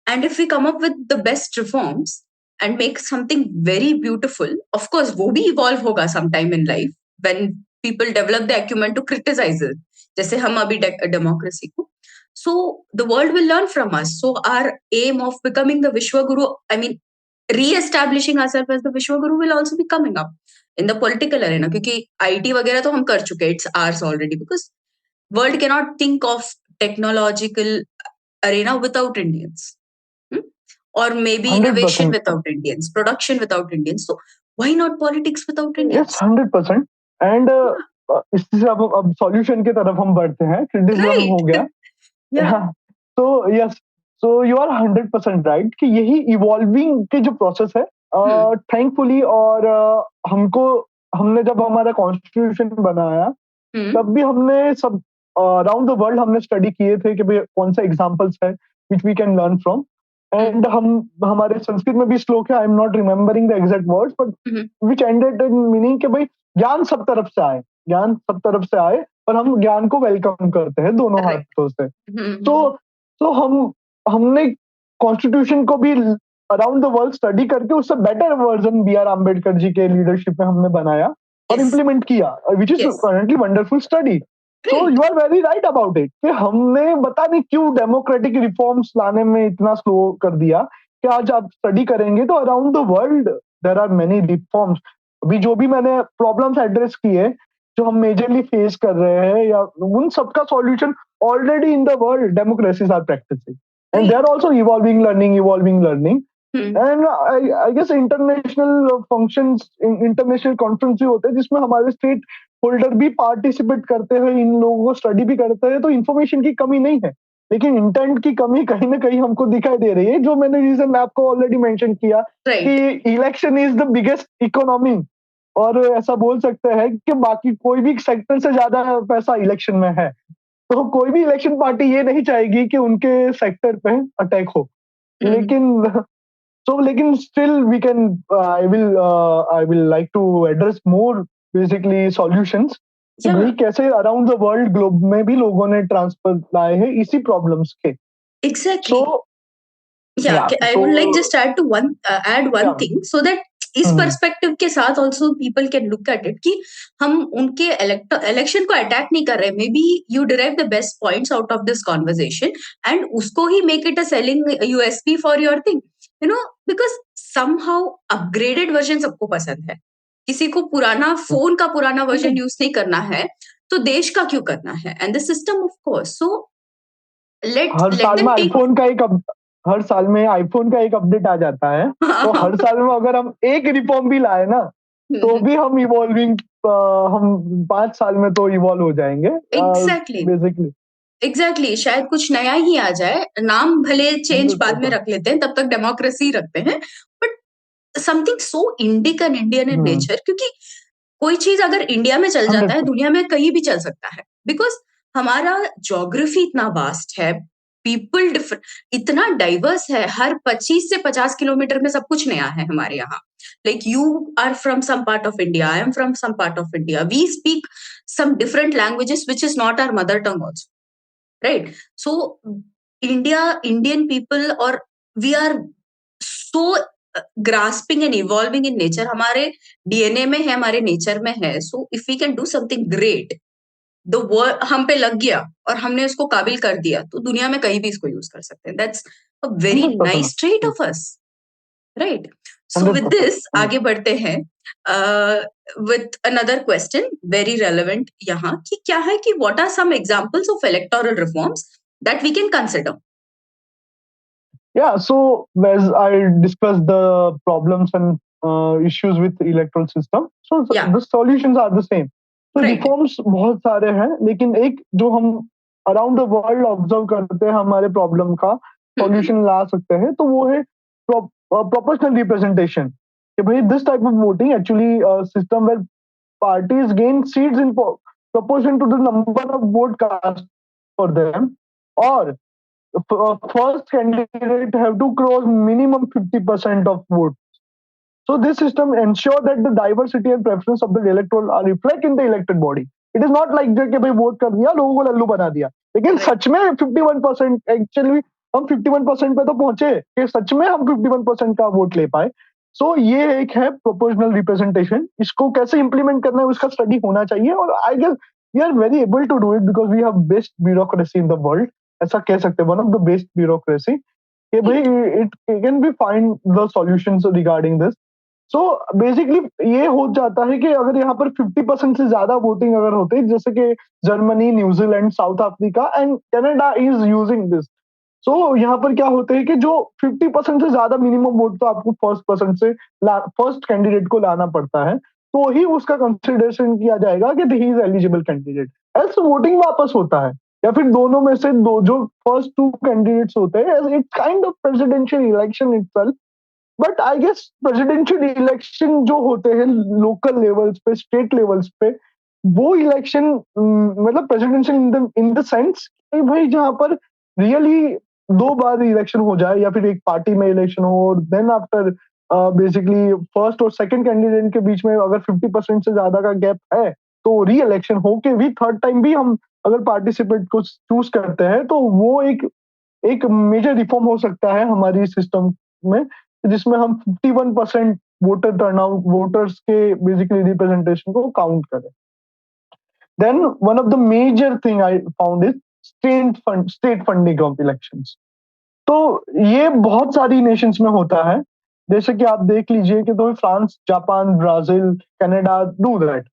and if we come up with the best reforms and make something very beautiful, of course wo bhi evolve hoga sometime in life when people develop the acumen to criticize it, जैसे हम अभी democracy को. So the world will learn from us. So our aim of becoming the Vishwa Guru, I mean re-establishing ourselves as the Vishwa Guru, will also be coming up in the political arena, क्योंकि IT वगैरह तो हम कर चुके हैं, it's ours already, because world cannot think of technological arena without Indians. Hmm? Or maybe innovation
100%.
without Indians, production without Indians. So why not politics without
yes,
Indians?
100%. And
Yeah,
इससे अब solution की तरफ हम बढ़ते हैं. Criticism
right.
हो गया.
Yeah.
हाँ, तो yes, so you are 100% right कि यही इवॉल्विंग के जो प्रोसेस है,
Hmm.
थैंकफुली, और हमको हमने जब हमारा कॉन्स्टिट्यूशन बनाया
Hmm.
तब भी हमने सब अराउंड द वर्ल्ड हमने स्टडी किए थे कि भाई कौन सा एग्जांपल्स है which we can learn from.
Hmm.
And हम हमारे संस्कृत में भी श्लोक है, I am not remembering the exact words, but
Hmm.
Which ended in meaning कि भाई ज्ञान सब तरफ से आए, ज्ञान सब तरफ से आए, और हम ज्ञान को वेलकम करते हैं दोनों
Correct.
हाथों से. तो
Hmm.
तो हमने कॉन्स्टिट्यूशन को भी अराउंड द वर्ल्ड स्टडी करके उससे better version B R Ambedkar ji के लीडरशिप में हमने बनाया और
Yes.
इम्प्लीमेंट किया, which is
Yes.
Currently wonderful study. So
Right.
You are very right about it कि हमने पता नहीं क्यों डेमोक्रेटिक रिफॉर्म्स लाने में इतना स्लो कर दिया कि आज आप स्टडी करेंगे तो around the world there are many reforms. अभी जो भी मैंने प्रॉब्लम्स एड्रेस किए जो हम मेजरली फेस कर रहे हैं, या उन सबका solution already in the world democracies are practicing, and
Right.
they're also evolving learning.
Hmm.
And I guess international functions, international conference भी होते हैं जिसमें हमारे स्टेट होल्डर भी पार्टिसिपेट करते हैं, इन लोगों को स्टडी भी करते हैं, तो इन्फॉर्मेशन की कमी नहीं है, लेकिन इंटेंट की कमी कहीं ना कहीं हमको दिखाई दे रही है, जो मैंने रीजन आपको ऑलरेडी मेंशन किया
Right.
कि election is the biggest economy, और ऐसा बोल सकते हैं कि बाकी कोई भी सेक्टर से ज्यादा पैसा इलेक्शन में है. तो कोई भी इलेक्शन पार्टी ये नहीं चाहेगी कि उनके सेक्टर पे अटैक हो.
Hmm.
लेकिन लेकिन still we can, I will like to address more basically solutions कि
Yeah.
भाई कैसे अराउंड द वर्ल्ड ग्लोब में भी लोगों ने ट्रांसफर लाए हैं इसी प्रॉब्लम्स के.
Exactly.
सो
Yeah,
या
I
तो
would like just add one
या
thing so that इस पर्सपेक्टिव के साथ also people can look at it कि हम उनके इलेक्शन को अटैक नहीं कर रहे. May be you derive the best points out of this conversation and उसको ही make it a selling USP for your thing, because somehow upgraded version सबको पसंद है. किसी को पुराना फोन का पुराना वर्जन यूज नहीं करना है, तो देश का क्यों करना है, and the system of course. So let
हर
लेट
साल
देम
में
टेक.
आईफोन का एक हर साल में आईफोन का एक अपडेट आ जाता है, तो हर साल में अगर हम एक रिफॉर्म भी लाए ना तो भी हम इवॉल्विंग, हम 5 साल में तो इवॉल्व हो जाएंगे
एग्जैक्टली.
बेसिकली.
एग्जैक्टली शायद कुछ नया ही आ जाए, नाम भले चेंज बाद में
100%.
रख लेते हैं, तब तक डेमोक्रेसी रखते हैं, but something so Indic and Indian in
hmm,
nature, क्योंकि कोई चीज अगर इंडिया में चल जाता है
100%.
दुनिया में कहीं भी चल सकता है, बिकॉज हमारा ज्योग्राफी इतना वास्ट है, पीपल डिफरेंट, इतना डाइवर्स है, हर 25 से 50 किलोमीटर में सब कुछ नया है हमारे यहाँ. Like you are from some part of India, I am from some part of India, we speak some different languages which is not our mother tongue also, right? So Indian people, or we are so grasping and evolving in nature, हमारे DNA में है, हमारे nature में है. So if we can do something great, हम पे लग गया और हमने उसको काबिल कर दिया, तो दुनिया में कहीं भी इसको यूज कर सकते हैं। That's a very
100%.
Nice trait of us, right? So with
100%.
This आगे बढ़ते हैं with another question, very relevant यहाँ, कि क्या है कि what are some examples of electoral reforms that we can consider?
Yeah, so as I discussed the problems and issues with electoral system, so
या,
the solutions are the same. तो
right.
Reforms बहुत सारे हैं, लेकिन एक जो हम around the world observe करते हैं हमारे प्रॉब्लम का सॉल्यूशन ला सकते हैं, तो वो है प्रोपोर्शनल रिप्रेजेंटेशन। कि भाई this type of voting actually system where parties gain seats in proportion to the number of vote cast for them, or first candidate have to cross minimum 50% of votes. So this system ensure that the diversity and preference of the electoral are reflect in the elected body. It is not like कि भाई vote कर दिया, लोगों को लल्लू बना दिया, लेकिन
Right.
सच में 51% एक्चुअली हम 51% पे तो पहुंचे कि सच में हम 51% का वोट ले पाए। सो ये एक है प्रोपोर्शनल रिप्रेजेंटेशन। इसको कैसे इंप्लीमेंट करना है उसका स्टडी होना चाहिए, और I guess we are very able to do it because we have best bureaucracy in the world. ऐसा कह सकते हैं, one of the best bureaucracy, कि भाई it can be find the solutions regarding this. So basically ये हो जाता है कि अगर यहाँ पर 50% से ज्यादा वोटिंग अगर होते, जैसे कि Germany, New Zealand, South Africa and Canada is using this. So यहाँ पर क्या होता है कि जो 50% से ज्यादा मिनिमम वोट तो आपको फर्स्ट कैंडिडेट को लाना पड़ता है, तो ही उसका कंसिडरेशन किया जाएगा कि he is eligible candidate. Else voting वापस होता है, या फिर दोनों में से दो जो फर्स्ट टू कैंडिडेट्स होते हैं, it's kind of presidential election itself. But I guess presidential election जो होते हैं लोकल लेवल्स पे, स्टेट लेवल्स पे, वो इलेक्शन मतलब प्रेसिडेंशियल इन द सेंस कि भाई जहां पर रियली दो बार इलेक्शन हो जाए, या फिर एक पार्टी में इलेक्शन हो, और देन आफ्टर बेसिकली फर्स्ट और सेकंड कैंडिडेट के बीच में अगर 50% से ज्यादा का गैप है, तो री इलेक्शन हो के भी थर्ड टाइम भी हम अगर पार्टिसिपेट को चूज करते हैं, तो वो एक एक मेजर रिफॉर्म हो सकता है हमारी सिस्टम में, जिसमें हम 51% वोटर टर्नआउट, वोटर्स के बेसिकली रिप्रेजेंटेशन को काउंट करें। Then one of the major thing I found is state funding of elections. तो ये बहुत सारी नेशंस में होता है, जैसे कि आप देख लीजिए कि तो France, Japan, Brazil, Canada do that,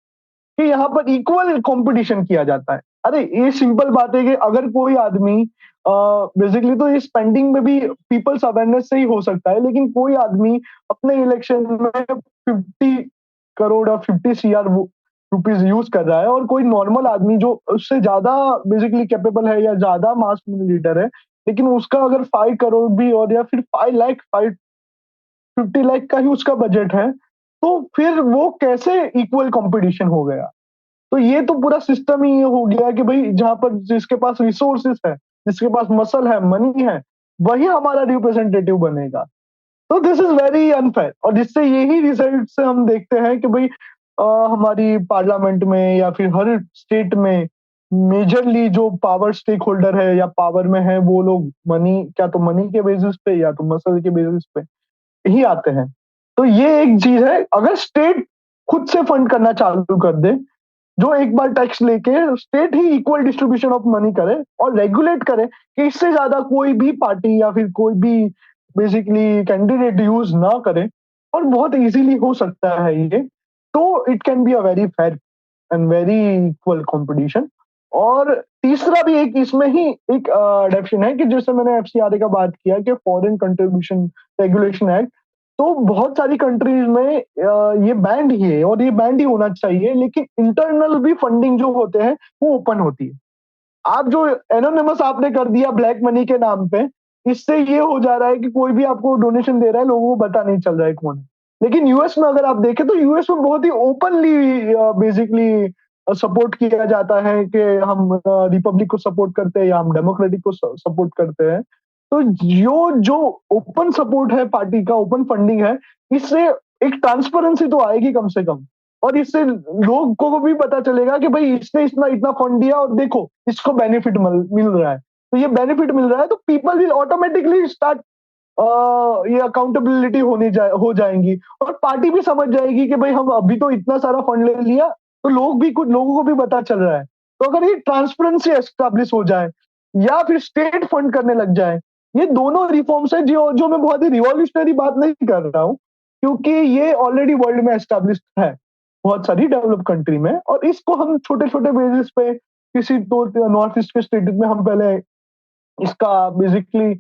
कि यहाँ पर इक्वल कंपटीशन किया जाता है। अरे ये सिंपल बात है कि अगर कोई आदमी बेसिकली तो ये स्पेंडिंग में भी पीपल्स अवेयरनेस से ही हो सकता है, लेकिन कोई आदमी अपने इलेक्शन में 50 करोड़ और 50 CR रुपीज यूज कर रहा है, और कोई नॉर्मल आदमी जो उससे ज्यादा बेसिकली कैपेबल है या ज्यादा मास लीडर है, लेकिन उसका अगर 5 करोड़ भी और या फिर 5 लाख 50 लाख का ही उसका बजट है, तो फिर वो कैसे इक्वल कंपटीशन हो गया? तो ये तो पूरा सिस्टम ही ये हो गया कि भाई जहां पर जिसके पास रिसोर्सेस है, जिसके पास मसल है, मनी है, वही हमारा रिप्रेजेंटेटिव बनेगा। तो दिस इज वेरी अनफेयर, और जिससे यही रिजल्ट से हम देखते हैं कि भाई हमारी पार्लियामेंट में या फिर हर स्टेट में मेजरली जो पावर स्टेक होल्डर है या पावर में है, वो लोग मनी, क्या तो मनी के बेसिस पे या तो मसल के बेसिस पे ही आते हैं। तो ये एक चीज है, अगर स्टेट खुद से फंड करना चालू कर दे, जो एक बार टैक्स लेके state he equal distribution of money करे और रेगुलेट करे कि इससे ज्यादा कोई भी पार्टी या फिर कोई भी बेसिकली कैंडिडेट यूज ना करे, और बहुत इजीली हो सकता है ये, तो it can be a very fair and very equal competition. और तीसरा भी एक इसमें ही एक अडेप्शन है कि जैसे मैंने FCRA का बात किया कि फॉरेन कंट्रीब्यूशन रेगुलेशन एक्ट, तो बहुत सारी कंट्रीज में ये बैंड ही है, और ये बैंड ही होना चाहिए, लेकिन इंटरनल भी फंडिंग जो होते हैं वो ओपन होती है। आप जो एनोनिमस आपने कर दिया ब्लैक मनी के नाम पे, इससे ये हो जा रहा है कि कोई भी आपको डोनेशन दे रहा है, लोगों को पता नहीं चल रहा है कौन है। लेकिन यूएस में अगर आप देखें, तो यूएस में बहुत ही ओपनली बेसिकली सपोर्ट किया जाता है कि हम रिपब्लिक को सपोर्ट करते हैं या हम डेमोक्रेटिक को सपोर्ट करते हैं। तो जो जो ओपन सपोर्ट है पार्टी का, ओपन फंडिंग है, इससे एक ट्रांसपेरेंसी तो आएगी कम से कम, और इससे लोग को भी पता चलेगा कि भाई इसने इतना इतना फंड दिया और देखो इसको बेनिफिट मिल रहा है। तो ये बेनिफिट मिल रहा है, तो पीपल विल ऑटोमेटिकली स्टार्ट, ये अकाउंटेबिलिटी हो जाएंगी, और पार्टी भी समझ जाएगी कि भाई हम अभी तो इतना सारा फंड ले लिया, तो लोगों को भी पता चल रहा है। तो अगर ये ट्रांसपेरेंसी एस्टेब्लिश हो जाए या फिर स्टेट फंड करने लग जाए, ये दोनों रिफॉर्म्स है जो जो मैं बहुत ही रिवॉल्यूशनरी बात नहीं कर रहा हूँ, क्योंकि ये ऑलरेडी वर्ल्ड में एस्टेब्लिश्ड है बहुत सारी डेवलप कंट्री में, और इसको हम छोटे-छोटे बेसिस पे किसी तो नॉर्थ ईस्ट के स्टेट में हम पहले इसका बेसिकली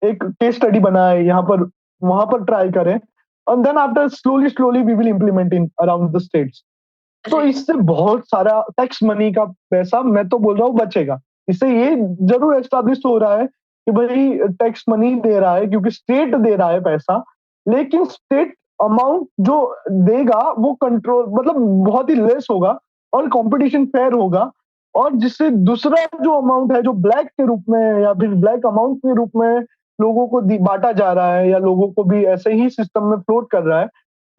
एक केस स्टडी बनाए, यहाँ पर वहाँ पर ट्राई करें, and then after slowly slowly we will implement in around the states. तो
राइट।
इससे बहुत सारा टैक्स मनी का पैसा मैं तो बोल रहा हूँ बचेगा। इससे ये ज़रूर एस्टेब्लिश हो रहा है कि भई टैक्स मनी दे रहा है क्योंकि स्टेट दे रहा है पैसा, लेकिन स्टेट अमाउंट जो देगा वो कंट्रोल मतलब बहुत ही लेस होगा और कॉम्पिटिशन फेयर होगा, और जिससे दूसरा जो अमाउंट है जो ब्लैक के रूप में या फिर ब्लैक अमाउंट के रूप में लोगों को बाँटा जा रहा है या लोगों को भी ऐसे ही सिस्टम में फ्लोट कर रहा है,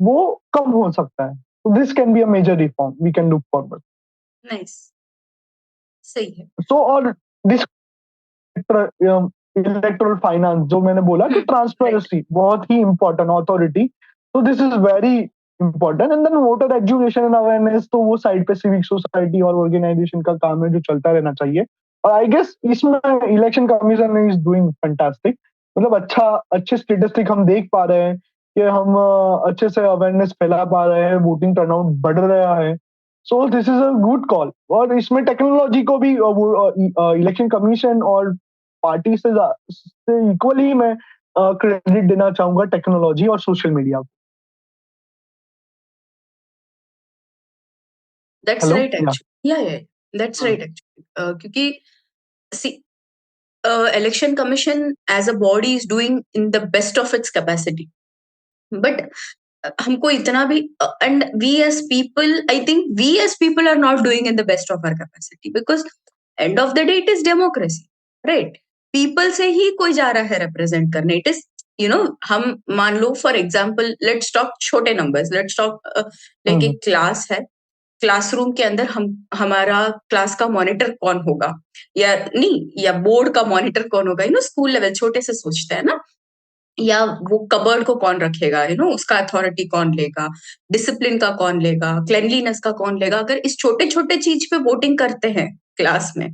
वो कम हो सकता है। This can be a major reform we can look forward.
Nice. सही है।
So और this इलेक्टोरल फाइनेंस जो मैंने बोला कि
राइट।
ट्रांसपेरेंसी बहुत ही इंपॉर्टेंट अथॉरिटी, तो this is very important, and then voter education and awareness तो वो साइड पे सिविक सोसाइटी और ऑर्गेनाइजेशन का काम है जो चलता रहना चाहिए, और आई गेस इसमें election commission is doing fantastic, मतलब अच्छे स्टेटिस्टिक हम देख पा रहे हैं कि हम अच्छे से अवेयरनेस फैला पा रहे हैं, वोटिंग टर्नआउट बढ़ रहा है, so this is a good call. और इसमें टेक्नोलॉजी को भी इलेक्शन कमीशन और पार्टी से इक्वली मैं क्रेडिट देना चाहूंगा टेक्नोलॉजी और सोशल मीडिया को।
दैट्स
हेलो
राइट
या
एक्चुअली, या दैट्स राइट एक्चुअली, क्योंकि see election commission as a body is doing in the best of its capacity, but हमको इतना भी, and we as people, I think we as people are not doing in the best of our capacity, because end of the day it is democracy, right? People से ही कोई जा रहा है represent करने, इट इज, हम मान लो for example, let's talk छोटे नंबर्स, लेट्स टॉक लाइक
हम्म
एक क्लास है, क्लासरूम के अंदर हम हमारा क्लास का मॉनिटर कौन होगा, या नहीं, या बोर्ड का मॉनिटर कौन होगा, स्कूल लेवल छोटे से सोचते हैं ना, या वो कबर्ड को कौन रखेगा, उसका अथॉरिटी कौन लेगा, डिसिप्लिन का कौन लेगा, क्लेनलीनेस का कौन लेगा, अगर इस छोटे छोटे चीज पे वोटिंग करते हैं क्लास में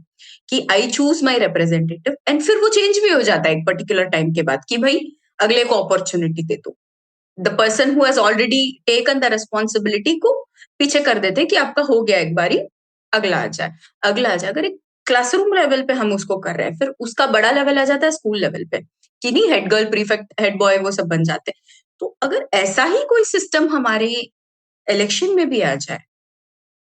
कि I choose my representative, and फिर वो चेंज भी हो जाता है एक पर्टिकुलर टाइम के बाद कि भाई अगले को अपॉर्चुनिटी दे दो, the person who has already taken the responsibility को पीछे कर देते कि आपका हो गया एक बारी, अगला आ जाए, अगला आ जाए। अगर एक क्लासरूम लेवल पे हम उसको कर रहे हैं, फिर उसका बड़ा लेवल आ जाता है स्कूल लेवल पे कि नहीं, head girl, prefect, head boy, वो सब बन जाते हैं। तो अगर ऐसा ही कोई सिस्टम हमारे इलेक्शन में भी आ जाए,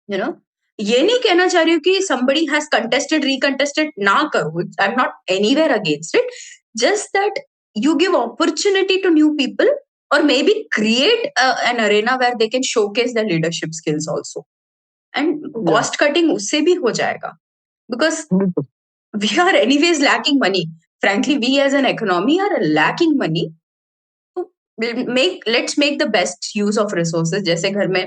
यू नो ये नहीं कहना चाह रही हूँ कि somebody has contested recontested ना करो, I'm not anywhere against it, just that you give opportunity to new people, or maybe create an arena where they can showcase their leadership skills also, and
या
cost cutting उससे भी हो जाएगा, because
बिल्कुल
we are anyways lacking money, frankly we as an economy are lacking money, तो let's make the best use of resources, जैसे घर में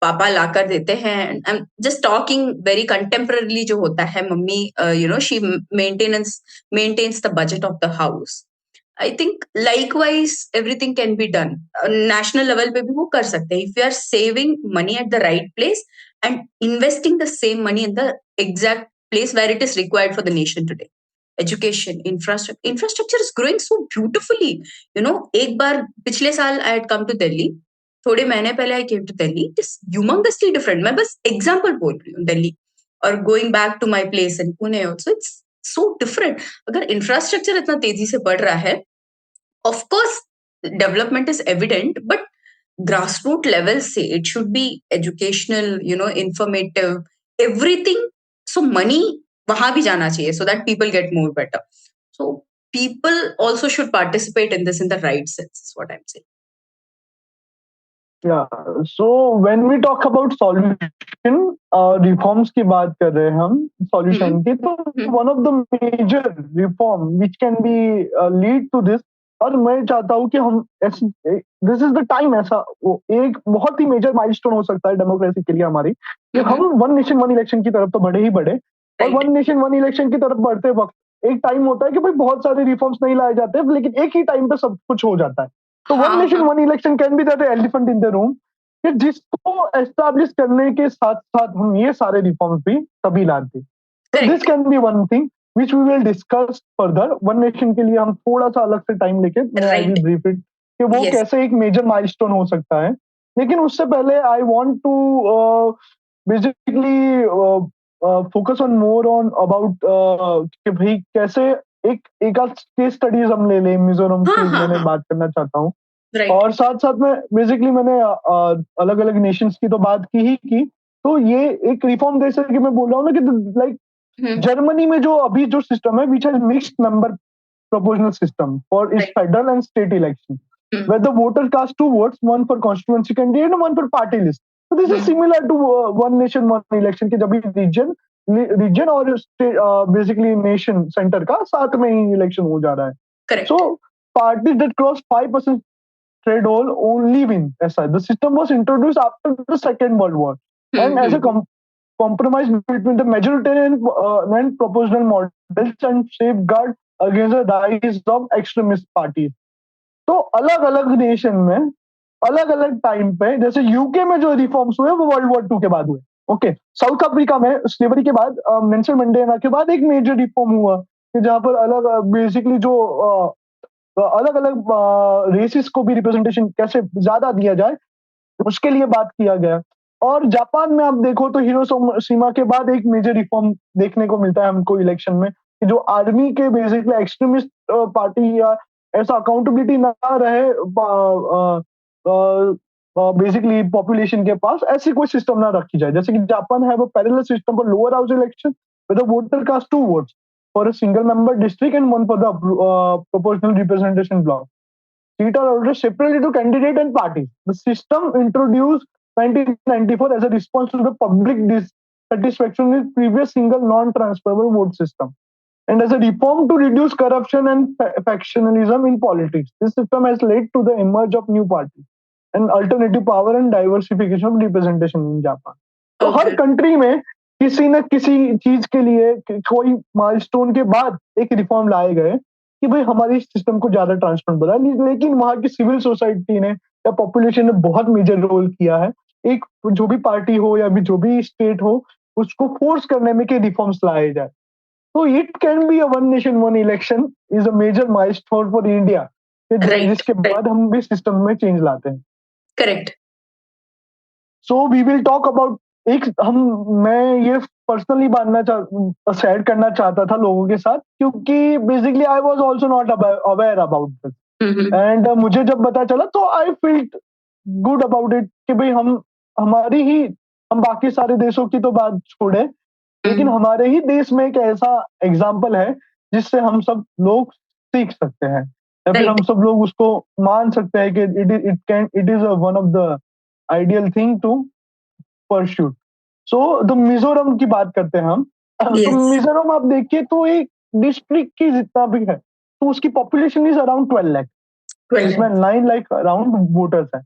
पापा लाकर देते हैं, I am just talking very contemporarily, जो होता है मम्मी, she maintains the budget of the house, I think likewise everything can be done, national level पे भी वो कर सकते हैं, if you are saving money at the right place and investing the same money in the exact place where it is required for the nation today, education, infrastructure is growing so beautifully, एक बार पिछले साल I had come to Delhi, थोड़े महीने पहले I came to Delhi, it is humungously different, मैं बस example बोल रही हूँ दिल्ली, और going back to my place in Pune also, it's so different. अगर इंफ्रास्ट्रक्चर इतना तेजी से बढ़ रहा है, of course development is evident, but grassroot level से it should be educational, informative, everything, so money वहां भी जाना चाहिए so that people get more better, so people also should participate in this in the right sense is what I'm saying.
या so when we talk about solution, reforms की बात कर रहे हैं हम
Hmm.
सॉल्यूशन की, तो
Hmm.
One of the major reform which can be lead to this, और मैं चाहता हूँ कि हम दिस इज द टाइम, ऐसा वो एक बहुत ही मेजर माइलस्टोन हो सकता है डेमोक्रेसी के लिए हमारी, कि हम वन नेशन वन इलेक्शन की तरफ तो बढ़े ही बढ़े, और
Right.
One nation one election की तरफ बढ़ते वक्त एक टाइम होता है कि भाई बहुत सारे रिफॉर्म्स नहीं लाए जाते, लेकिन एक ही टाइम पे सब कुछ हो जाता है, तो वन
हाँ,
नेशन
हाँ।
One election can B that elephant in the room, कि जिसको एस्टैब्लिश करने के साथ साथ हम ये सारे रिफॉर्म्स भी तभी लाते। तो this
correct.
Can be one thing which we will discuss further. One nation के लिए हम थोड़ा सा अलग से टाइम लेके मैं I will
write.
Brief it कि वो
यस।
कैसे एक मेजर माइलस्टोन हो सकता है। लेकिन उससे पहले I want to basically focus on more on about कि भाई कैसे एक आध केस स्टडीज हम ले लें मिजोरम
हाँ
की,
हाँ
मैंने
हाँ।
बात करना चाहता हूँ।
राइट।
और साथ साथ में बेसिकली मैंने अलग अलग नेशंस की तो बात की ही की। तो ये एक रिफॉर्म जैसे कि मैं बोल रहा हूँ ना कि लाइक
हम्म।
जर्मनी में जो अभी जो सिस्टम है which has mixed member proportional system for its
right.
federal and state election,
hmm.
where the voter cast two votes, one for constituency candidate and one for party list. So this is
hmm.
similar to one nation one election के जब भी region और basically nation center का साथ में ही election हो जा रहा है. So
correct.
parties that cross 5% threshold only win. ऐसा है. The system was introduced after the Second World War and as a
hmm.
compromise between the majoritarian and proportional models and safeguard against the rise of extremist parties. तो अलग अलग nation में अलग अलग time पे जैसे यूके में जो रिफॉर्म्स हुए वो वर्ल्ड वॉर 2 के बाद हुए। ओके, साउथ अफ्रीका में स्लेवरी के बाद नेल्सन मंडेला के बाद एक मेजर रिफॉर्म हुआ कि जहां पर अलग बेसिकली जो अलग अलग रेसिस को भी रिप्रेजेंटेशन कैसे ज्यादा दिया जाए उसके लिए बात किया गया। और जापान में आप देखो तो हिरोशिमा के बाद एक मेजर रिफॉर्म देखने को मिलता है हमको इलेक्शन में कि जो आर्मी के बेसिकली एक्सट्रीमिस्ट पार्टी या ऐसा अकाउंटेबिलिटी ना रहे बेसिकली पॉपुलेशन के पास, ऐसी कोई सिस्टम ना रखी जाए। जैसे कि जापान है वो parallel system for lower house election with the voter cast two votes for a single member district and one for the proportional representation block. Seats are ordered separately to candidate and parties. The system introduced 1994 as a response to the public dissatisfaction with previous single non-transferable vote system and as a reform to reduce corruption and factionalism in politics. This system has led to the emerge of new parties and alternative power and diversification of representation in Japan. तो हर
okay.
Country में किसी न किसी चीज के लिए कोई milestone के बाद एक रिफॉर्म लाए गए कि भाई हमारे सिस्टम को ज्यादा ट्रांसपेरेंट बना। लेकिन वहां की सिविल सोसाइटी ने या पॉपुलेशन ने बहुत मेजर रोल किया है। एक जो भी पार्टी हो या भी जो भी स्टेट हो उसको फोर्स करने में कि रिफॉर्म्स लाए जाए। तो it can be a one nation one election is a major milestone for India
right.
जिसके बाद हम भी सिस्टम में चेंज लाते हैं।
Correct.
So we will talk about एक हम मैं ये पर्सनली शेयर करना चाहता था लोगों के साथ क्योंकि basically I was also not aware about this
hmm.
And मुझे जब पता चला तो आई फील्ट गुड अबाउट इट कि भाई हमारी ही हम बाकी सारे देशों की तो बात छोड़े लेकिन
हम्म।
हमारे ही देश में एक ऐसा एग्जाम्पल है जिससे हम सब लोग सीख सकते हैं या फिर
राइट।
हम सब लोग उसको मान सकते हैं कि it is one of the ideal thing to pursue. So the Mizoram की बात करते हैं हम। तो
यस।
मिजोरम आप देखिए तो एक डिस्ट्रिक्ट की जितना भी है तो उसकी पॉपुलेशन इज अराउंड 12 लाख
12।
जिसमें 9 लाख अराउंड वोटर्स हैं।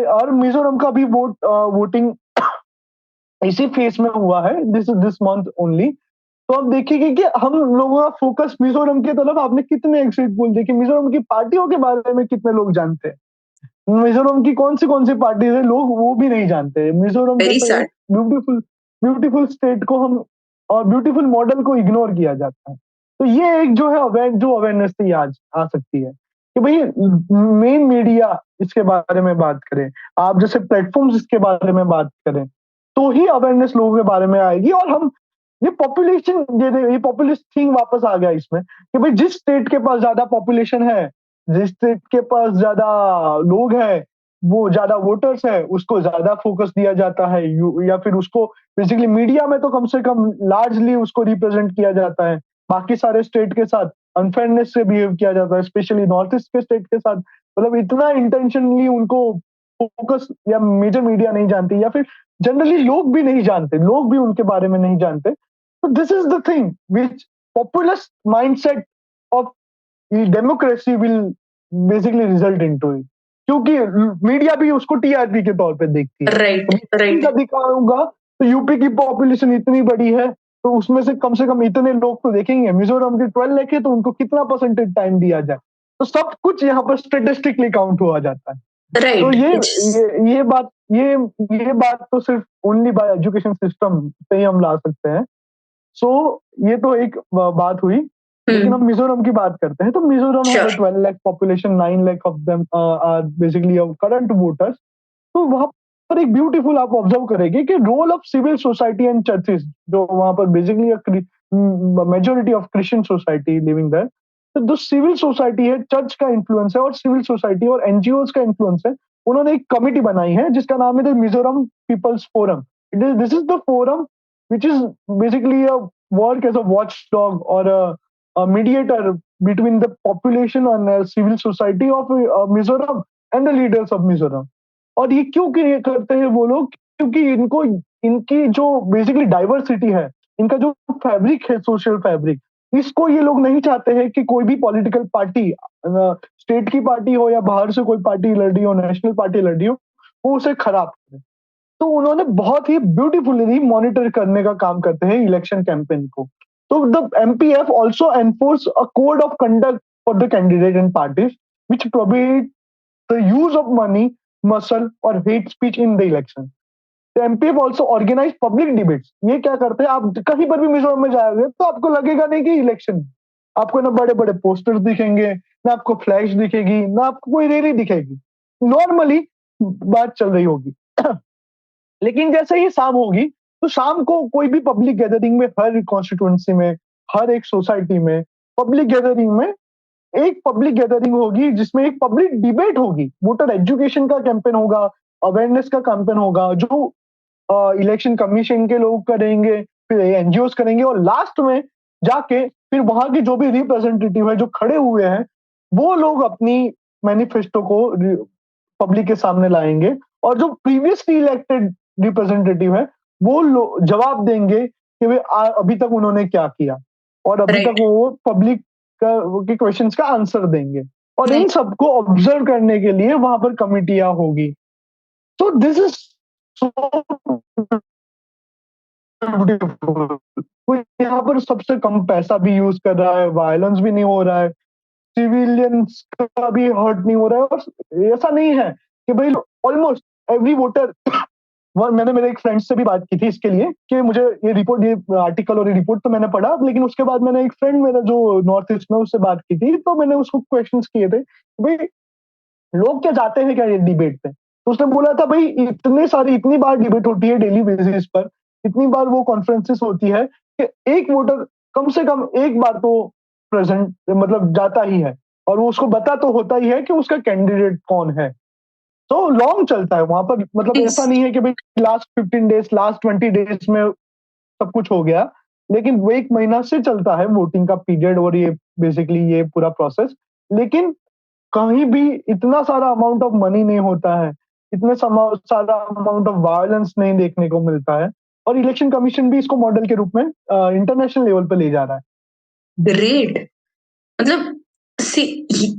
और मिजोरम का भी वोटिंग इसी फेज में हुआ है दिस मंथ ओनली। तो आप देखिए कि हम लोगों का फोकस मिजोरम की तरफ आपने कितने एग्जिट पोल देखे, मिजोरम की पार्टियों के बारे में कितने लोग जानते हैं, मिजोरम की कौन सी पार्टीज है लोग वो भी नहीं जानते। मिजोरम
वेरी
जैसे एक
सैड।
ब्यूटीफुल ब्यूटीफुल स्टेट को हम और ब्यूटीफुल मॉडल को इग्नोर किया जाता है। तो ये एक जो है जो अवेयरनेस थी आज आ सकती है कि भाई मेन मीडिया इसके बारे में बात करें, आप जैसे प्लेटफॉर्म्स इसके बारे में बात करें तो ही अवेयरनेस लोगों के बारे में आएगी। और हम ये पॉपुलिस्ट थिंग वापस आ गया इसमें कि भाई जिस स्टेट के पास ज्यादा पॉपुलेशन है, जिस स्टेट के पास ज्यादा लोग हैं, वो ज्यादा वोटर्स है उसको ज्यादा फोकस दिया जाता है या फिर उसको बेसिकली मीडिया में तो कम से कम लार्जली उसको रिप्रेजेंट किया जाता है। बाकी सारे स्टेट के साथ अनफेयरनेस से बिहेव किया जाता है, स्पेशली नॉर्थ ईस्ट के स्टेट के साथ मतलब इतना इंटेंशनली उनको फोकस या मेजर मीडिया नहीं जानती या फिर जनरली लोग भी नहीं जानते, लोग भी उनके बारे में नहीं जानते। तो this is the thing which populist mindset of democracy will basically result into it, क्योंकि मीडिया भी उसको टीआरपी के तौर पे देखती है।
राइट।
अभी
राइट।
का दिखाऊंगा तो यूपी की पॉपुलेशन इतनी बड़ी है तो उसमें से कम इतने लोग तो देखेंगे। मिजोरम के 12 लाख है तो उनको कितना परसेंटेज टाइम दिया जाए, तो सब कुछ यहाँ पर स्टेटिस्टिकली काउंट हुआ जाता है।
राइट,
तो
इट्स
ये बात तो सिर्फ ओनली बाय एजुकेशन सिस्टम से ही हम ला सकते हैं। सो ये तो एक बात हुई। लेकिन
हुँ,
हम मिजोरम की बात करते हैं, तो Mizoram have
sure,
a 12 lakh population, 9 lakh of them are basically current voters. तो वहां पर एक ब्यूटीफुल आप ऑब्जर्व करेंगे कि role of civil society and churches, जो वहां पर basically majority of Christian society living there, तो जो सिविल सोसाइटी है, चर्च का इन्फ्लुएंस है और सिविल सोसाइटी और एनजीओ का इन्फ्लुएंस है। उन्होंने एक कमिटी बनाई है जिसका नाम है the Mizoram people's forum. It is this is the forum which is basically a work as a watchdog or a mediator between the population and civil society of Mizoram and the leaders of Mizoram। और ये क्यों करते हैं वो लोग? क्योंकि इनको इनकी जो बेसिकली डाइवर्सिटी है, इनका जो फैब्रिक है, सोशल फैब्रिक, इसको ये लोग नहीं चाहते हैं कि कोई भी पॉलिटिकल पार्टी, स्टेट की पार्टी हो या बाहर से कोई पार्टी लड़ रही हो, नेशनल पार्टी लड़ रही हो, वो उसे खराब करे। तो उन्होंने बहुत ही ब्यूटीफुली मॉनिटर करने का काम करते हैं इलेक्शन कैंपेन को। तो the MPF also enforce a code of conduct for the candidate and parties which prohibit the use of money, muscle और hate speech in the election. The MPF also organise public debates. ये क्या करते हैं, आप कहीं पर भी मिजोरम में जाओगे तो आपको लगेगा नहीं कि इलेक्शन। आपको ना बड़े बड़े पोस्टर्स दिखेंगे, ना आपको फ्लैश दिखेगी, ना आपको कोई रैली दिखेगी। नॉर्मली बात चल रही होगी। लेकिन जैसे ही शाम होगी, तो शाम को कोई भी पब्लिक गैदरिंग में, हर कॉन्स्टिट्यूएंसी में, हर एक सोसाइटी में पब्लिक गैदरिंग में एक पब्लिक गैदरिंग होगी जिसमें एक पब्लिक डिबेट होगी, वोटर एजुकेशन का कैंपेन होगा, अवेयरनेस का कैंपेन होगा, जो इलेक्शन कमीशन के लोग करेंगे, फिर एनजीओ करेंगे, और लास्ट में जाके फिर वहां के जो भी रिप्रेजेंटेटिव है जो खड़े हुए हैं, वो लोग अपनी मैनिफेस्टो को पब्लिक के सामने लाएंगे। और जो प्रीवियसली इलेक्टेड रिप्रेजेंटेटिव है, वो जवाब देंगे कि वे अभी तक उन्होंने क्या किया, और अभी तक
राइट,
वो पब्लिक के क्वेश्चंस का आंसर देंगे। और इन
राइट,
सबको ऑब्जर्व करने के लिए वहां पर कमिटियां होगी। तो दिस इज सो ब्यूटीफुल। कोई यहाँ पर सबसे कम पैसा भी यूज कर रहा है, वायलेंस भी नहीं हो रहा है, सिविलियंस का भी हर्ट नहीं हो रहा है। और ऐसा नहीं है कि भाई ऑलमोस्ट एवरी वोटर, मैंने मेरे एक फ्रेंड से भी बात की थी इसके लिए कि मुझे ये आर्टिकल और ये रिपोर्ट तो मैंने पढ़ा, लेकिन उसके बाद मैंने एक फ्रेंड मेरा जो नॉर्थ ईस्ट में, उससे बात की थी, तो मैंने उसको क्वेश्चंस किए थे, भाई लोग क्या जाते हैं क्या ये डिबेट पे? तो उसने बोला था, भाई इतनी बार डिबेट होती है डेली बेसिस पर, इतनी बार वो कॉन्फ्रेंसेस होती है कि एक वोटर कम से कम एक बार तो प्रेजेंट मतलब जाता ही है, और वो उसको बता तो होता ही है कि उसका कैंडिडेट कौन है। तो लॉन्ग चलता है वहां पर, मतलब ऐसा
प्लीज़,
नहीं है कि भाई लास्ट 15 डेज, लास्ट 20 डेज में सब कुछ हो गया। लेकिन वो 1 महीना से चलता है वोटिंग का पीरियड, और ये बेसिकली ये पूरा प्रोसेस। लेकिन कहीं भी इतना सारा अमाउंट ऑफ मनी नहीं होता है, सारा अमाउंट ऑफ वायलेंस नहीं देखने को मिलता है। और इलेक्शन कमीशन भी इसको मॉडल के रूप में इंटरनेशनल लेवल पे ले जा रहा है।
ग्रेट। मतलब सी,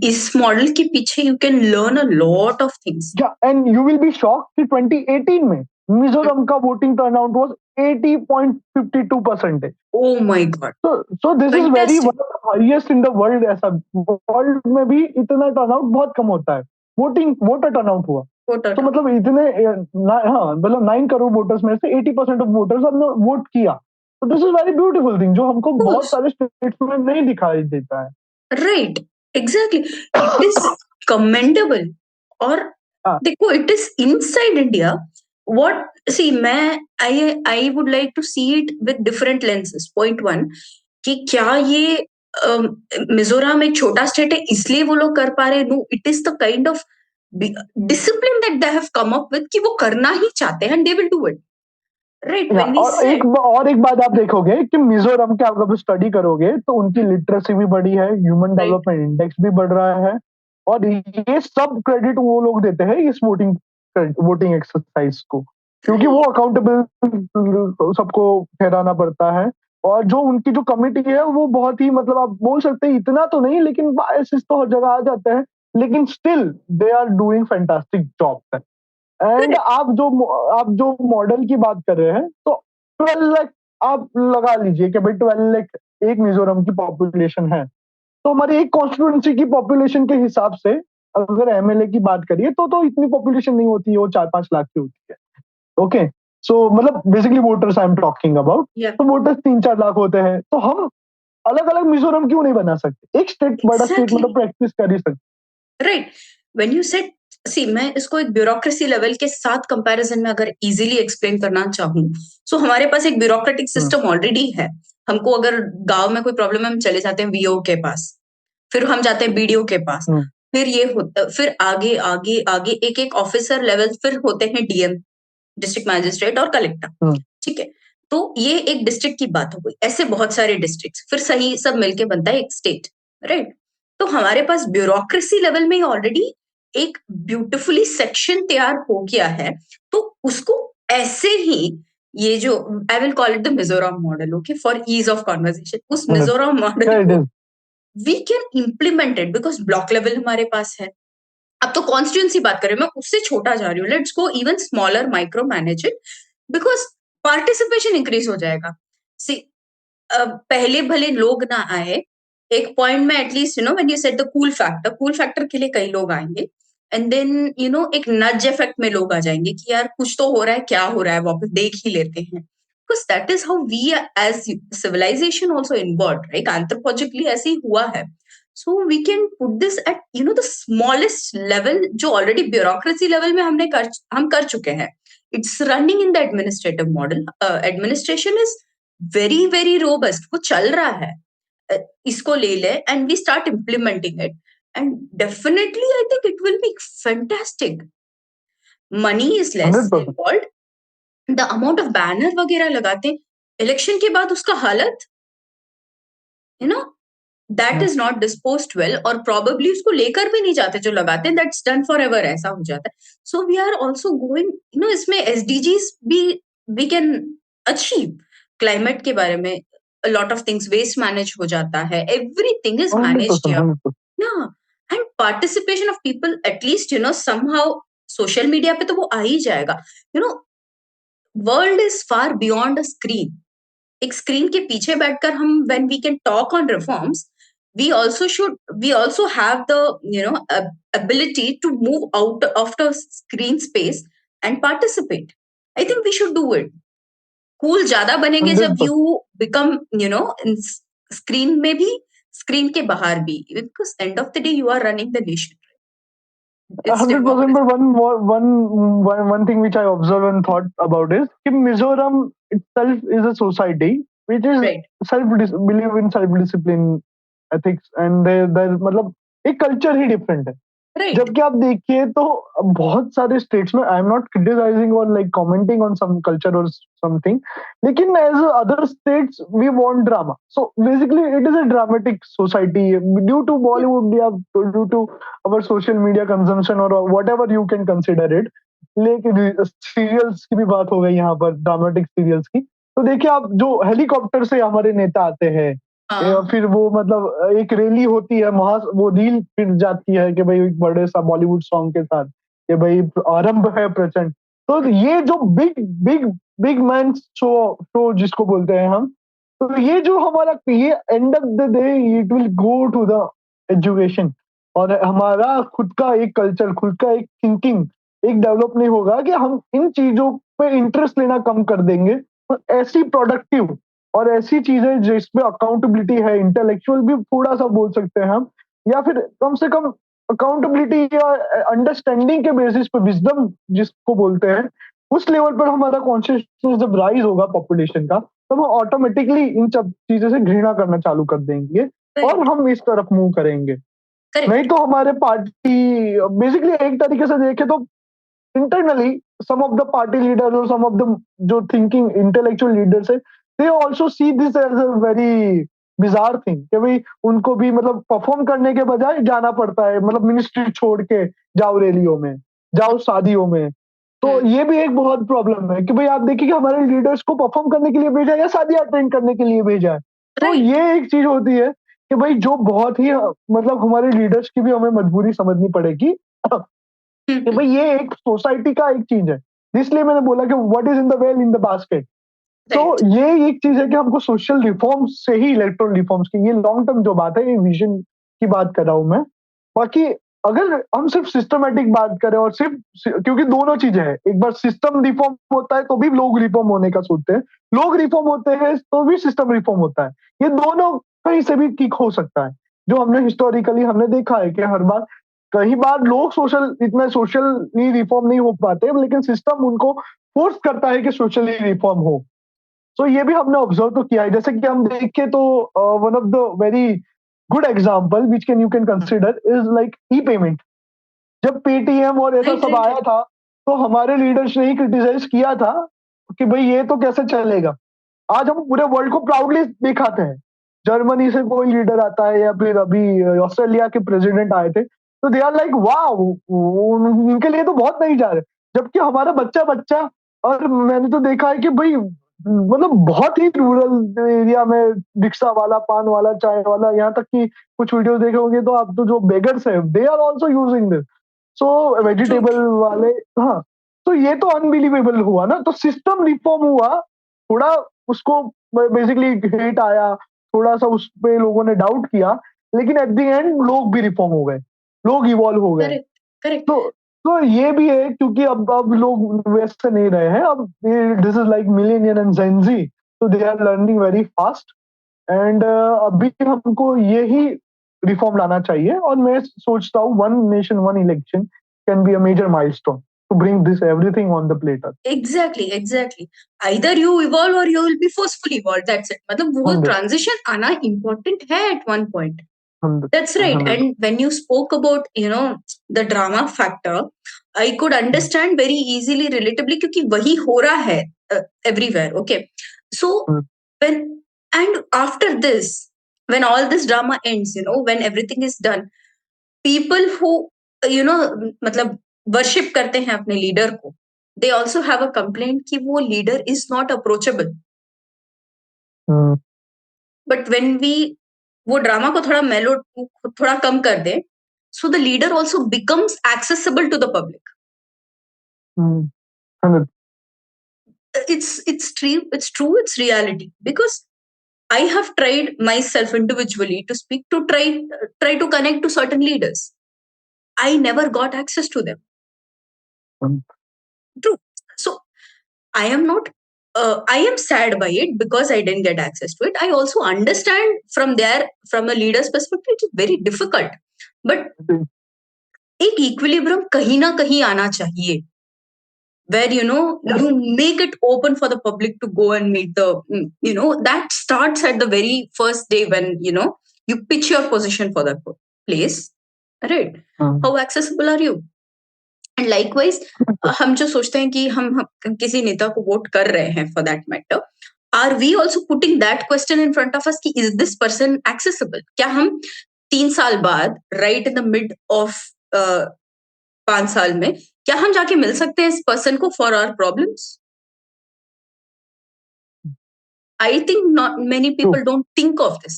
इस मॉडल के पीछे you can learn a lot of things.
या and you will be shock कि 2018 में मिजोरम का voting turnout was 80.52%।
Oh my god!
So this is very
fantastic.
One of the highest in the world. ऐसा world में भी इतना turnout बहुत कम होता है। वोटर टर्नआउट हुआ।
व्हाट
तो मतलब इतने हाँ, मतलब 9 करोड़ वोटर्स में से 80% ऑफ वोटर्स हमने वोट किया। तो this is very beautiful thing, जो हमको बहुत
कोर्स,
सारे स्टेट्स में नहीं दिखाई देता है।
Right, exactly. It is commendable. और
हाँ,
देखो, it is inside India. What see, मैं I would like to see it with different lenses. Point one, कि क्या ये मिजोरम एक छोटा स्टेट है इसलिए वो लोग कर पा रहे? No, it is the kind of discipline that they have come up with, कि वो करना ही चाहते हैं and they will do it. Right,
या
व्हेन वी
और
से
और एक बात आप देखोगे कि मिजोरम के आप अगर स्टडी करोगे तो उनकी लिटरेसी भी बढ़ी है, ह्यूमन
राइट,
डेवलपमेंट इंडेक्स भी बढ़ रहा है। और ये सब क्रेडिट वो लोग देते हैं इस वोटिंग एक्सरसाइज को, क्योंकि वो
राइट,
अकाउंटेबल सबको ठहराना पड़ता है। और जो उनकी जो कमिटी है वो बहुत ही, मतलब आप बोल सकते हैं इतना तो नहीं, लेकिन बायसेस तो हर जगह आ जाते हैं, लेकिन still they are doing fantastic job. And
correct,
आप जो मॉडल की बात कर रहे हैं, तो 12 लाख आप लगा लीजिए कि भाई 12 लाख एक मिजोरम की पॉपुलेशन है। तो हमारी एक कॉन्स्टिट्यूंसी की पॉपुलेशन के हिसाब से अगर एमएलए की बात करिए तो इतनी पॉपुलेशन नहीं होती है, वो 4-5 लाख की होती है। ओके, सो मतलब basically voters I am talking about.
या
तो वोटर्स 3-4 लाख होते हैं, तो हम अलग-अलग मिज़ोरम क्यों नहीं बना सकते? एक स्टेट, बड़ा स्टेट
एग्जैक्टली
मतलब प्रैक्टिस कर ही सकते।
राइट। व्हेन यू सेड, सी मैं इसको एक ब्यूरोक्रेसी लेवल के साथ कंपैरिजन में अगर इजीली एक्सप्लेन करना चाहूँ, सो हमारे पास एक ब्यूरोक्रेटिक
हुँ,
सिस्टम ऑलरेडी है। हमको अगर गांव में कोई प्रॉब्लम है, हम चले जाते हैं वीओ के पास, फिर हम जाते हैं बीडीओ के पास,
हुँ,
फिर ये होता, फिर आगे आगे आगे एक एक ऑफिसर लेवल, फिर होते हैं डीएम, डिस्ट्रिक्ट मैजिस्ट्रेट और कलेक्टर।
हुँ,
ठीक है, तो ये एक डिस्ट्रिक्ट की बात हो गई, ऐसे बहुत सारे डिस्ट्रिक्ट, फिर सही सब मिलके बनता है एक स्टेट, राइट। तो हमारे पास ब्यूरोक्रेसी लेवल में ऑलरेडी एक ब्यूटिफुली सेक्शन तैयार हो गया है। तो उसको ऐसे ही, ये जो I will call it the Mizoram model, okay, for ease of conversation, उस
100
मिजोरम मॉडल
या इट
को
is.
We can implement it, because block level हमारे पास है। अब तो कॉन्स्टिट्यूंसी बात करें, मैं उससे छोटा जा रही हूँ, let's go even smaller, micro manage it, because participation increase हो जाएगा। सी, पहले भले लोग ना आए, एक पॉइंट में at least when you set the cool factor के लिए कई लोग आएंगे, एंड देन एक नज इफेक्ट में लोग आ जाएंगे कि यार कुछ तो हो रहा है, क्या हो रहा है, वापस देख ही लेते हैं, because that is how we as civilization also involve, right, anthropologically ऐसे ही हुआ है। So we can put this at the smallest level, जो ऑलरेडी ब्यूरोक्रेसी लेवल में हम कर चुके हैं। It's running in the administrative model, administration is very very robust, वो चल रहा है। इसको ले ले and we start implementing it, and definitely I think it will be fantastic. Money is less
100%।
Involve, the amount of banner वगैरह लगाते हैं, इलेक्शन के बाद उसका हालत, you know that
hmm,
is not disposed well, और प्रोबेबली उसको लेकर भी नहीं जाते जो लगाते हैं, दैट्स डन फॉर एवर, ऐसा हो जाता है। So we are also going, इसमें एसडीजीज भी वी कैन अचीव, क्लाइमेट के बारे में lot of things, waste manage हो जाता है, everything is managed
100%,
here.
100%।
Yeah, and participation of people, at least somehow social media पे तो वो आ ही जाएगा। You know world is far beyond a screen. एक स्क्रीन के पीछे बैठकर हम, when we can talk on reforms, we also have the ability to move out of the screen space and participate. I think we should do it. Cool ज्यादा बनेंगे जब
100%।
you become in screen में भी, screen के बाहर भी, because end of the day you are running the nation. It's
100%,
democracy.
but one thing which I observed and thought about is कि Mizoram itself is a society which is
Right,
believe in self discipline, ethics, and there मतलब एक culture ही different है।
right,
जबकि आप देखिए तो बहुत सारे स्टेट्स में, आई एम नॉट क्रिटिसाइजिंग और like commenting on some culture और समथिंग, लेकिन as other states we want drama, so basically it is a dramatic society due to
yeah,
Bollywood या due to our social media consumption और whatever you can consider it. लेकिन serials की भी बात हो गई यहाँ पर, ड्रामेटिक सीरियल्स की, तो देखिए आप जो हेलीकॉप्टर से हमारे नेता आते हैं, या
हाँ,
फिर वो मतलब एक रैली होती है, वहां वो रील फिर जाती है कि भाई एक बड़े सा बॉलीवुड सॉन्ग के साथ कि भाई आरंभ है प्रचंड। तो ये जो big big big man show show जिसको बोलते हैं हम, तो ये जो हमारा, ये end of the day it will go to the education, और हमारा खुद का एक कल्चर, खुद का एक थिंकिंग एक डेवलप नहीं होगा कि हम इन चीजों पे इंटरेस्ट लेना कम कर देंगे। तो ऐसी प्रोडक्टिव और ऐसी चीजें जिसमें अकाउंटेबिलिटी है, इंटेलेक्चुअल भी थोड़ा सा बोल सकते हैं हम, या फिर कम से कम अकाउंटेबिलिटी या अंडरस्टैंडिंग के बेसिस पे विजडम जिसको बोलते हैं, उस लेवल पर हमारा कॉन्शियसनेस जब राइज होगा पॉपुलेशन का, तो हम ऑटोमेटिकली इन सब चीजों से घृणा करना चालू कर देंगे और
right,
हम इस तरफ मूव करेंगे। नहीं
correct,
तो हमारे पार्टी बेसिकली एक तरीके से देखें तो internally some of the party leaders और सम ऑफ द जो थिंकिंग इंटेलेक्चुअल लीडर्स है, they also see this as a very bizarre thing कि भाई उनको भी मतलब परफॉर्म करने के बजाय जाना पड़ता है, मतलब मिनिस्ट्री छोड़ के जाओ रैलियों में, जाओ शादियों में। तो
हम्म,
ये भी एक बहुत प्रॉब्लम है कि भाई आप देखिए कि हमारे लीडर्स को परफॉर्म करने के लिए भेजा है या शादी अटेंड करने के लिए भेजा है। तो
right,
ये एक चीज होती है कि भाई जो बहुत ही मतलब हमारे लीडर्स की भी हमें मजबूरी समझनी पड़ेगी कि
हम्म,
भाई ये एक सोसाइटी का एक चीज है। इसलिए मैंने बोला कि what is in the well in the basket. तो
right,
ये एक चीज है कि हमको सोशल रिफॉर्म्स से ही इलेक्ट्रल रिफॉर्म्स की, ये लॉन्ग टर्म जो बात है, ये विजन की बात कर रहा हूं मैं। बाकी अगर हम सिर्फ सिस्टमैटिक बात करें और क्योंकि दोनों चीजें हैं, एक बार सिस्टम रिफॉर्म होता है तो भी लोग रिफॉर्म होने का सोचते हैं, लोग रिफॉर्म होते हैं तो भी सिस्टम रिफॉर्म होता है। ये दोनों कहीं से भी ठीक हो सकता है। जो हमने हिस्टोरिकली हमने देखा है कि हर बार कई बार लोग इतना सोशली रिफॉर्म नहीं हो पाते, लेकिन सिस्टम उनको फोर्स करता है कि सोशली रिफॉर्म हो। सो ये भी हमने ऑब्जर्व तो किया है। जैसे कि हम देखें तो one of the very good example which can you can consider is like E payment. जब पेटीएम और ऐसा
राइट,
सब
राइट,
आया था, तो हमारे लीडर्स ने ही क्रिटिसाइज किया था कि भाई ये तो कैसे चलेगा। आज हम पूरे वर्ल्ड को प्राउडली दिखाते हैं। जर्मनी से कोई लीडर आता है या फिर अभी ऑस्ट्रेलिया के प्रेसिडेंट आए थे, तो दे आर लाइक वाओ, उनके लिए तो बहुत नहीं जा रहे। जबकि हमारा बच्चा बच्चा, और मैंने तो देखा है कि भाई मतलब बहुत ही रूरल एरिया में रिक्शा वाला, पान वाला, चाय वाला, यहाँ तक कि कुछ वीडियो देखे होंगे तो आप तो जो बेगर्स है they are also using this. So
true, true,
vegetable वाले, हाँ। तो ये तो अनबिलीवेबल हुआ ना, तो सिस्टम रिफॉर्म हुआ थोड़ा, उसको बेसिकली हेट आया, थोड़ा सा उस पे लोगों ने डाउट किया, लेकिन एट द एंड लोग भी रिफॉर्म हो गए, लोग इवॉल्व हो गए।
करेक्ट, करेक्ट,
तो तो ये भी है क्योंकि अब लोग वैसे नहीं रहे हैं। अब this is like millennial and Gen Z, तो they are learning very fast. And अभी हमको यही रिफॉर्म लाना चाहिए, और मैं सोचता हूँ one nation one election can be a major milestone to bring this everything on the platter.
Exactly, exactly. Either you evolve or you will be forcefully evolve, that's it. मतलब वो
100,
ट्रांजिशन आना important है at one point.
100,
That's right.
100.
And when you spoke about, the drama factor, I could understand very easily, relatively, क्योंकि वही हो रहा है everywhere. Okay. So when, and after this, when all this drama ends, when everything is done, people who, मतलब worship करते हैं अपने leader को, they also have a complaint कि वो leader is not approachable. But when we वो drama को थोड़ा मेलो, थोड़ा कम कर दे, so the leader also becomes accessible to the public.
100.
It's true, it's reality, because I have tried myself individually to speak, to try to connect to certain leaders. I never got access to them. True. So I am not, I am sad by it because I didn't get access to it. I also understand from a leader's perspective, it's very difficult. But एक equilibrium कहीं ना कहीं आना चाहिए, where you make it open for the public to go and meet that starts at the very first day when you pitch your position for that place, right? How accessible are you? And likewise, हम जो सोचते हैं कि हम किसी नेता को vote कर रहे हैं, for that matter, are we also putting that question in front of us कि is this person accessible? क्या हम 3 साल बाद, right in the mid of 5 साल में, क्या हम जाके मिल सकते हैं इस पर्सन को for our problems? I think not many people don't think of this,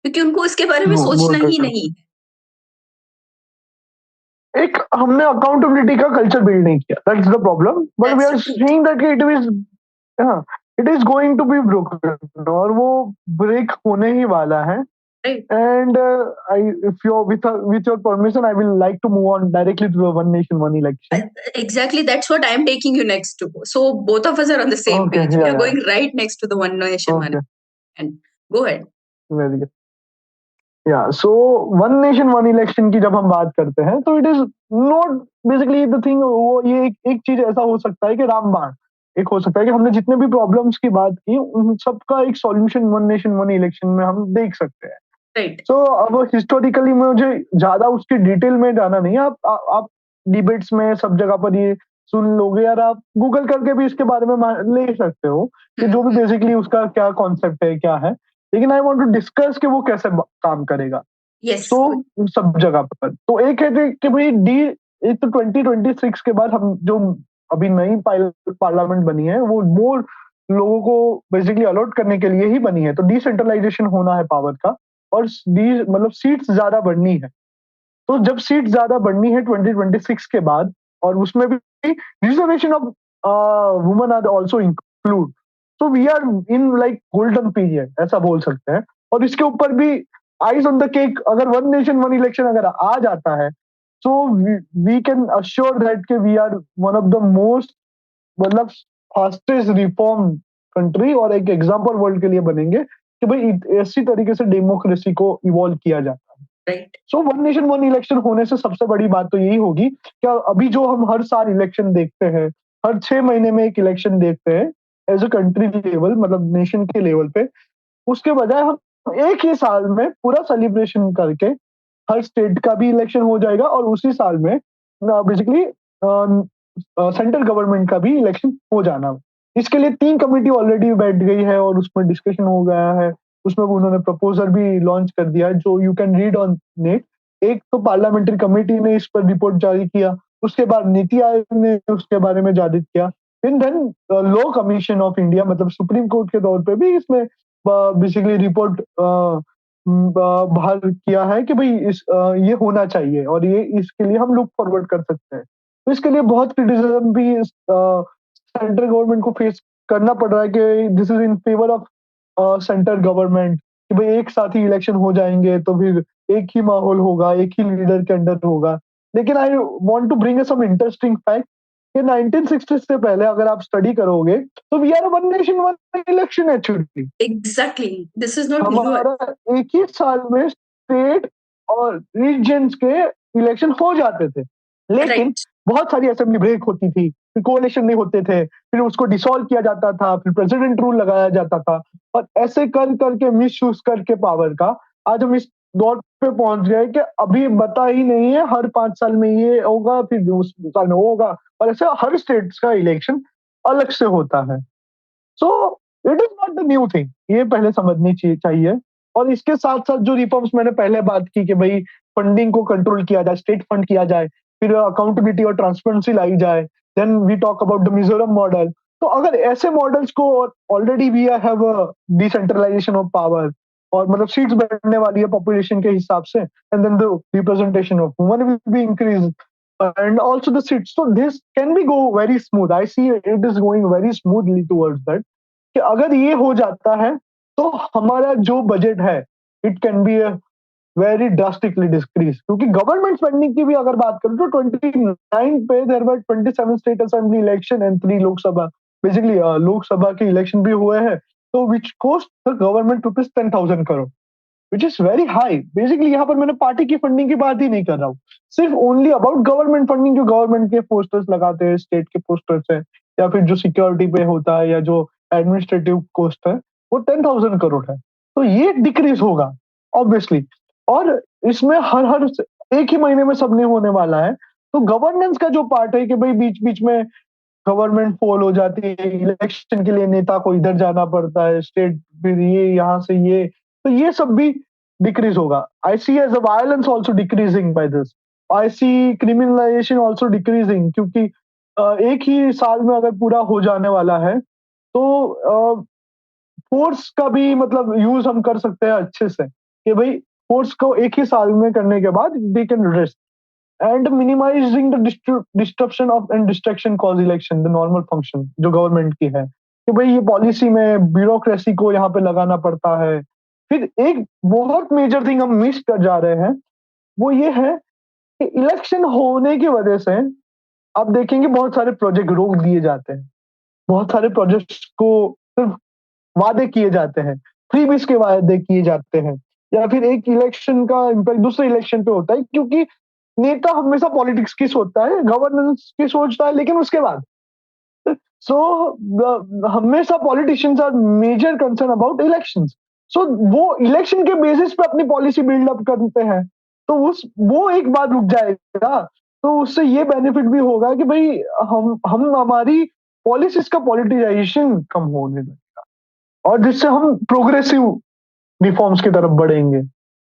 क्योंकि उनको इसके बारे में सोचना ही नहीं है।
एक हमने अकाउंटेबिलिटी का कल्चर बिल्ड नहीं किया, that's the problem. But we are seeing that it is going to be broken, और वो ब्रेक होने ही वाला है। And if you're with your permission, I will like to move on directly to the one nation, one election.
Exactly, that's what I'm taking you next to. So both of us are on the same page. We are going right next to the one nation, one election. And go ahead.
Very good. Yeah, so one nation, one election की जब हम बात करते हैं, तो it is not basically the thing। वो ये एक चीज ऐसा हो सकता है कि रामबाण एक हो सकता है कि हमने जितने भी प्रॉब्लम्स की बात की, उन सबका एक solution one nation one election में हम देख सकते हैं।
राइट।
सो अब हिस्टोरिकली मुझे ज्यादा उसकी डिटेल में जाना नहीं है। आप डिबेट्स में सब जगह पर ये सुन लोगे, यार आप गूगल करके भी इसके बारे में ले सकते हो कि जो भी बेसिकली उसका क्या कॉन्सेप्ट है, क्या है। लेकिन आई वांट टू डिस्कस कि वो कैसे काम करेगा। तो सब जगह पर तो एक है कि भाई एक तो 2026 के बाद हम जो अभी नई पार्लियामेंट बनी है, वो मोर लोगों को बेसिकली अलॉट करने के लिए ही बनी है। तो डिसेंट्रलाइजेशन होना है पावर का, और मतलब सीट्स ज्यादा बढ़नी है। तो जब सीट ज्यादा बढ़नी है 2026 के बाद, और उसमें भी reservation of women are also include, तो we are in like golden period, ऐसा बोल सकते हैं। और इसके ऊपर भी आइज ऑन द केक, अगर वन नेशन वन इलेक्शन अगर आ जाता है, so we can assure that कि we are one of the most, मतलब फास्टेस्ट रिफॉर्म कंट्री, और एक एग्जांपल वर्ल्ड के लिए बनेंगे कि भाई ऐसी तरीके से डेमोक्रेसी को इवॉल्व किया जाता है।
Right.
So one nation one election होने से सबसे बड़ी बात तो यही होगी कि अभी जो हम हर साल इलेक्शन देखते हैं, हर 6 महीने में एक इलेक्शन देखते हैं एज अ कंट्री लेवल, मतलब नेशन के लेवल पे, उसके बजाय हम एक ही साल में पूरा सेलिब्रेशन करके हर स्टेट का भी इलेक्शन हो जाएगा, और उसी साल में बेसिकली सेंट्रल गवर्नमेंट का भी इलेक्शन हो जाना। इसके लिए 3 कमेटी ऑलरेडी बैठ गई है और उसमें डिस्कशन हो गया है। उसमें उन्होंने प्रपोजल भी लॉन्च कर दिया है जो you can read on net. एक तो पार्लियामेंट्री कमेटी ने इस पर रिपोर्ट जारी किया, उसके बाद नीति आयोग ने उसके बारे में जारी किया, फिर then law commission of India, मतलब सुप्रीम कोर्ट के तौर पे भी इसमें बेसिकली रिपोर्ट बाहर किया है कि भाई ये होना चाहिए और ये इसके लिए हम लुक फॉरवर्ड कर सकते हैं। तो इसके लिए बहुत क्रिटिसिज्म भी सेंट्रल गवर्नमेंट को फेस करना पड़ रहा है कि this is in favour of central government, कि भाई एक साथ ही इलेक्शन हो जाएंगे तो फिर एक ही माहौल होगा, एक ही लीडर के अंडर होगा। लेकिन I want to bring some interesting fact कि 1960 से पहले अगर आप स्टडी करोगे तो we are one nation one election actually.
Exactly, this is not new.
हमारा एक ही साल में स्टेट और रीजन्स के इलेक्शन हो जाते थे, लेकिन
राइट।
बहुत सारी असेंबली ब्रेक होती थी, फिर कोalition नहीं होते थे, फिर उसको डिसॉल्व किया जाता था, फिर प्रेसिडेंट रूल लगाया जाता था, और ऐसे कर करके मिस यूज करके पावर का आज हम इस दौर पे पहुंच गए कि अभी बता ही नहीं है, हर 5 साल में ये होगा, फिर उस साल में वो होगा, और ऐसे हर स्टेट्स का इलेक्शन अलग से होता है। So it is not the new thing, ये पहले समझनी चाहिए। और इसके साथ साथ जो रिफॉर्म्स मैंने पहले बात की कि भाई फंडिंग को कंट्रोल किया जाए, स्टेट फंड किया जाए, फिर अकाउंटेबिलिटी और ट्रांसपेरेंसी लाई जाए, then we talk about the Mizoram model. तो अगर ऐसे मॉडल्स को, already we have decentralization of power, और मतलब सीट्स बढ़ने वाली है पॉपुलेशन के हिसाब से, and then the representation of women will be increase, and also the seats. So this can be go very smooth. I see it is going very smoothly towards that. कि अगर ये हो जाता है तो हमारा जो बजट है it can be very drastically decrease, क्योंकि गवर्नमेंट स्पेंडिंग की भी अगर बात करें तो 29 पे there were 27 state assembly election and 3 Lok Sabha, basically Lok Sabha के इलेक्शन भी हुए हैं, तो which cost the government rupees 10,000 crore, which is very high. Basically यहाँ पर मैंने पार्टी की फंडिंग की बात ही नहीं कर रहा हूँ, सिर्फ ओनली अबाउट गवर्नमेंट फंडिंग, जो गवर्नमेंट के पोस्टर्स लगाते हैं, स्टेट के पोस्टर्स है, या फिर जो सिक्योरिटी पे होता है, या जो एडमिनिस्ट्रेटिव कॉस्ट है, वो 10,000 करोड़ है। तो ये डिक्रीज होगा ऑब्वियसली। और इसमें हर हर एक ही महीने में सब नहीं होने वाला है, तो गवर्नेंस का जो पार्ट है कि भाई बीच बीच में गवर्नमेंट फॉल हो जाती है, इलेक्शन के लिए नेता को इधर जाना पड़ता है, स्टेट फिर ये यहाँ से ये, तो ये सब भी डिक्रीज होगा। I see as a violence also decreasing by this. I see criminalization also decreasing, क्योंकि एक ही साल में अगर पूरा हो जाने वाला है तो फोर्स का भी मतलब यूज हम कर सकते हैं अच्छे से, कि भाई फोर्स को एक ही साल में करने के बाद they can rest, and minimizing the disruption of and destruction cause election, the normal function जो गवर्नमेंट की है, कि भाई ये पॉलिसी में ब्यूरोक्रेसी को यहाँ पे लगाना पड़ता है। फिर एक बहुत मेजर थिंग हम मिस कर जा रहे हैं, वो ये है कि इलेक्शन होने की वजह से आप देखेंगे बहुत सारे प्रोजेक्ट रोक दिए जाते हैं, बहुत सारे प्रोजेक्ट्स को सिर्फ वादे किए जाते हैं, फ्रीबीज के वादे किए जाते हैं, या फिर एक इलेक्शन का इम्पैक्ट दूसरे इलेक्शन पे होता है, क्योंकि नेता हमेशा पॉलिटिक्स की सोचता है, गवर्नेंस की सोचता है, लेकिन उसके बाद सो हमेशा politicians are major concern about elections. So वो इलेक्शन के बेसिस पे अपनी पॉलिसी बिल्डअप करते हैं, तो उस वो एक बार रुक जाएगा, तो उससे ये बेनिफिट भी होगा कि भाई हम हमारी पॉलिसीज का पॉलिटिजाइजेशन कम होने लगेगा, और जिससे हम प्रोग्रेसिव रिफॉर्म्स की तरफ बढ़ेंगे,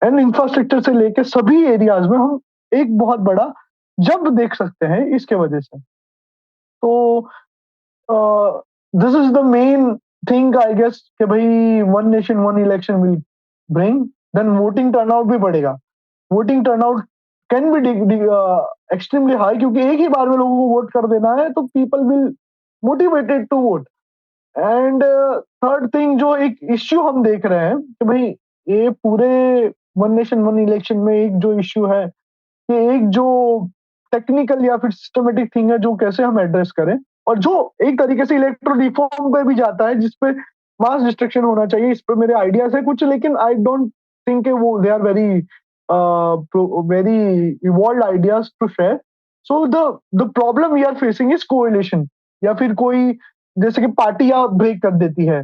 एंड इंफ्रास्ट्रक्चर से लेके सभी एरियाज में हम एक बहुत बड़ा जंप देख सकते हैं इसके वजह से। तो this is the main thing I guess, कि भाई one nation one election will bring, then voting turnout भी बढ़ेगा। Voting turnout can be extremely high, क्योंकि एक ही बार में लोगों को वोट कर देना है, तो people will motivated to vote. And third thing, जो एक इश्यू हम देख रहे हैं कि भाई ये पूरे वन नेशन वन इलेक्शन में एक जो इश्यू है कि एक जो टेक्निकल या फिर सिस्टमेटिक थिंग है जो कैसे हम एड्रेस करें, और जो एक तरीके से इलेक्ट्रो रिफॉर्म पे भी जाता है जिसपे मास डिस्ट्रक्शन होना चाहिए। इस पे मेरे आइडियाज है कुछ, लेकिन आई डोंट थिंक वो they are very very evolve ideas to share. So the problem we are facing is coalition, या फिर कोई जैसे कि पार्टियां ब्रेक कर देती है।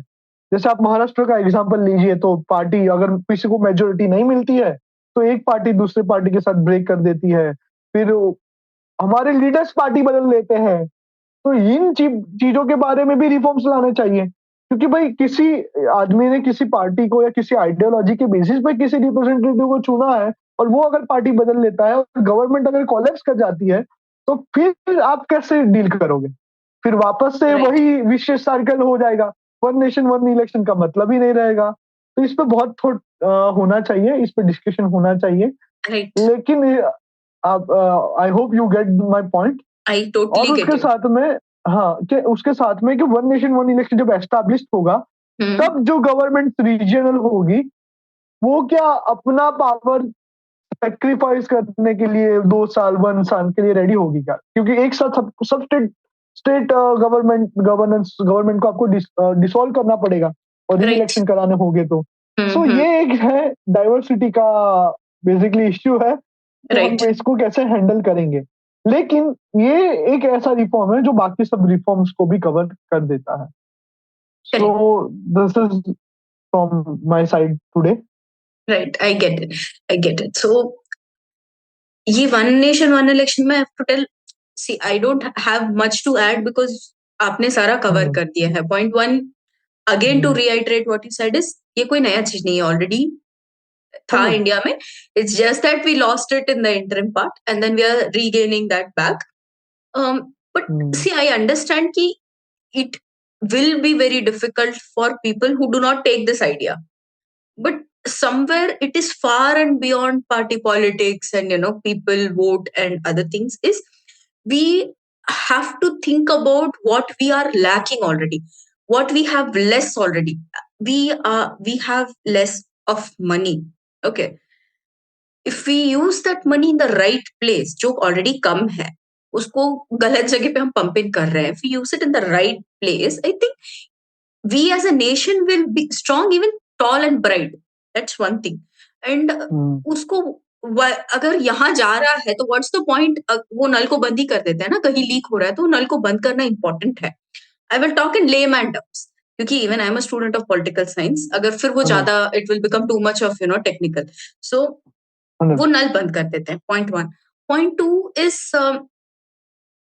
जैसे आप महाराष्ट्र का एग्जांपल लीजिए, तो पार्टी अगर किसी को मेजोरिटी नहीं मिलती है तो एक पार्टी दूसरे पार्टी के साथ ब्रेक कर देती है, फिर हमारे लीडर्स पार्टी बदल लेते हैं। तो इन चीजों के बारे में भी रिफॉर्म्स लाने चाहिए, क्योंकि भाई किसी आदमी ने किसी पार्टी को या किसी आइडियोलॉजी के बेसिस पे किसी रिप्रेजेंटेटिव को चुना है, और वो अगर पार्टी बदल लेता है और गवर्नमेंट अगर कोलैप्स कर जाती है, तो फिर आप कैसे डील करोगे? फिर वापस से
राइट,
वही विशेष सर्कल हो जाएगा। वन नेशन वन इलेक्शन का मतलब ही नहीं रहेगा। तो इस पे बहुत थोड़ा होना चाहिए, इस पे डिस्कशन होना चाहिए।
राइट।
लेकिन आप I hope you get my point.
I
और
टोटली गेट
उसके
इट।
साथ में, हाँ, कि उसके साथ में कि वन नेशन वन इलेक्शन जब एस्टैब्लिश होगा,
हम्म।
तब जो गवर्नमेंट रीजनल होगी वो क्या अपना पावर सेक्रीफाइस करने के लिए 2 साल 1 साल के लिए रेडी होगी क्या? क्योंकि एक साथ सब स्टेट स्टेट गवर्नमेंट को आपको डिसॉल्व करना पड़ेगा और री
राइट।
इलेक्शन कराने होंगे तो। सो
हम्म।
ये एक है डाइवर्सिटी का बेसिकली इश्यू है कि हम
राइट।
इसको कैसे हैंडल करेंगे। लेकिन ये एक ऐसा रिफॉर्म है जो बाकी सब रिफॉर्म्स को भी कवर कर देता है। So
correct.
This is from my side today.
Right, I get it. I get it. So ये वन नेशन वन इलेक्शन में to tell, see I don't have much to add because आपने सारा cover
hmm,
कर दिया है। Point one, again to
hmm,
reiterate what you said is, ये कोई नया चीज नहीं है, ऑलरेडी था
हम्म,
इंडिया में। It's just that we lost it in the interim part and then we are regaining that back. But
hmm,
see I understand कि it will be very difficult for people who do not take this idea, but somewhere it is far and beyond party politics and people vote and other things. Is we have to think about what we are lacking already, what we have less already. We have less of money. Okay, if we use that money in the right place, जो already कम है उसको गलत जगह पे हम pump in कर रहे हैं, if we use it in the right place, I think we as a nation will be strong, even tall and bright. That's one thing. And
हम्म,
उसको अगर यहाँ जा रहा है तो व्हाट्स द पॉइंट, वो नल को बंद ही कर देते हैं ना, कहीं लीक हो रहा है तो नल को बंद करना इंपॉर्टेंट है। I will talk in layman terms, क्योंकि even I am a student of political science, अगर फिर वो
हंड्रेड
ज्यादा it will become too much of technical. So
hundred.
वो नल बंद कर देते हैं, point one. Point two is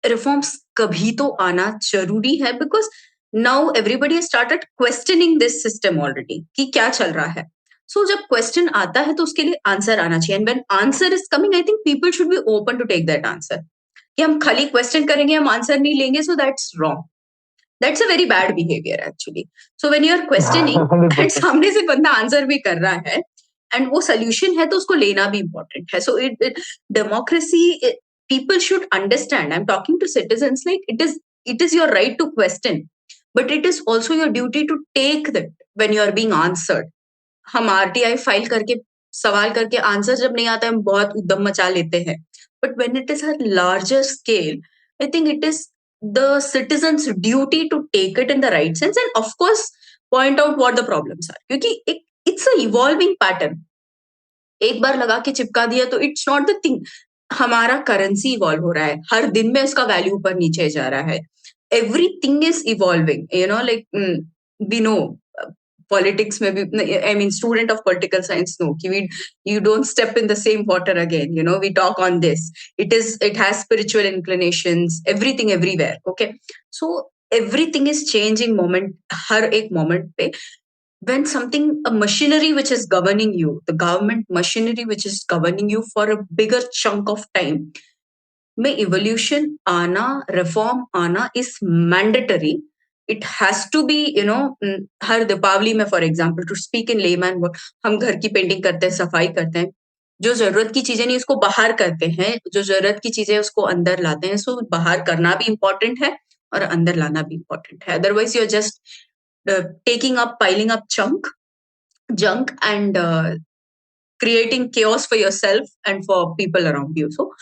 reforms कभी तो आना जरूरी है, because now everybody started questioning this system already कि क्या चल रहा है। सो जब क्वेश्चन आता है तो उसके लिए आंसर आना चाहिए, and when answer is coming I think people should be open to take that answer. कि हम खाली क्वेश्चन करेंगे, हम आंसर नहीं लेंगे, so that's wrong. That's a very bad behaviour actually. So when you are
hundred
questioning and
percent
सामने से बंदा आंसर भी कर रहा है एंड वो सोल्यूशन है, तो उसको लेना भी इंपॉर्टेंट है। So it democracy, people should understand, I'm talking to citizens, like it is your right to question, but it is also your duty to take that when you are being answered. हम RTI file करके सवाल करके answer जब नहीं आता है, हम बहुत उद्दम मचा लेते हैं, but when it is a larger scale, I think it is the citizens duty to take it in the right sense and of course point out what the problems are, क्योंकि इट्स अ इवॉल्विंग पैटर्न। एक बार लगा के चिपका दिया तो it's not the thing. हमारा currency evolve हो रहा है, हर दिन में उसका वैल्यू ऊपर नीचे जा रहा है, everything is evolving, like we know. Politics में भी, I mean student of political science know कि we you don't step in the same water again, we talk on this. It has spiritual inclinations, everything everywhere. Okay, so everything is changing moment, हर एक moment पे। when something, a machinery which is governing you, the government machinery which is governing you for a bigger chunk of time, में evolution आना, reform आना is mandatory. It has to be, हर दीपावली में for example, to speak in layman, हम घर की painting करते हैं, सफाई करते हैं, जो जरूरत की चीजें नहीं उसको बाहर करते हैं, जो जरूरत की चीजें उसको अंदर लाते हैं। सो बाहर करना भी इंपॉर्टेंट है और अंदर लाना भी इंपॉर्टेंट है, otherwise you are just taking up, piling up junk, and creating chaos for yourself and for people around you. So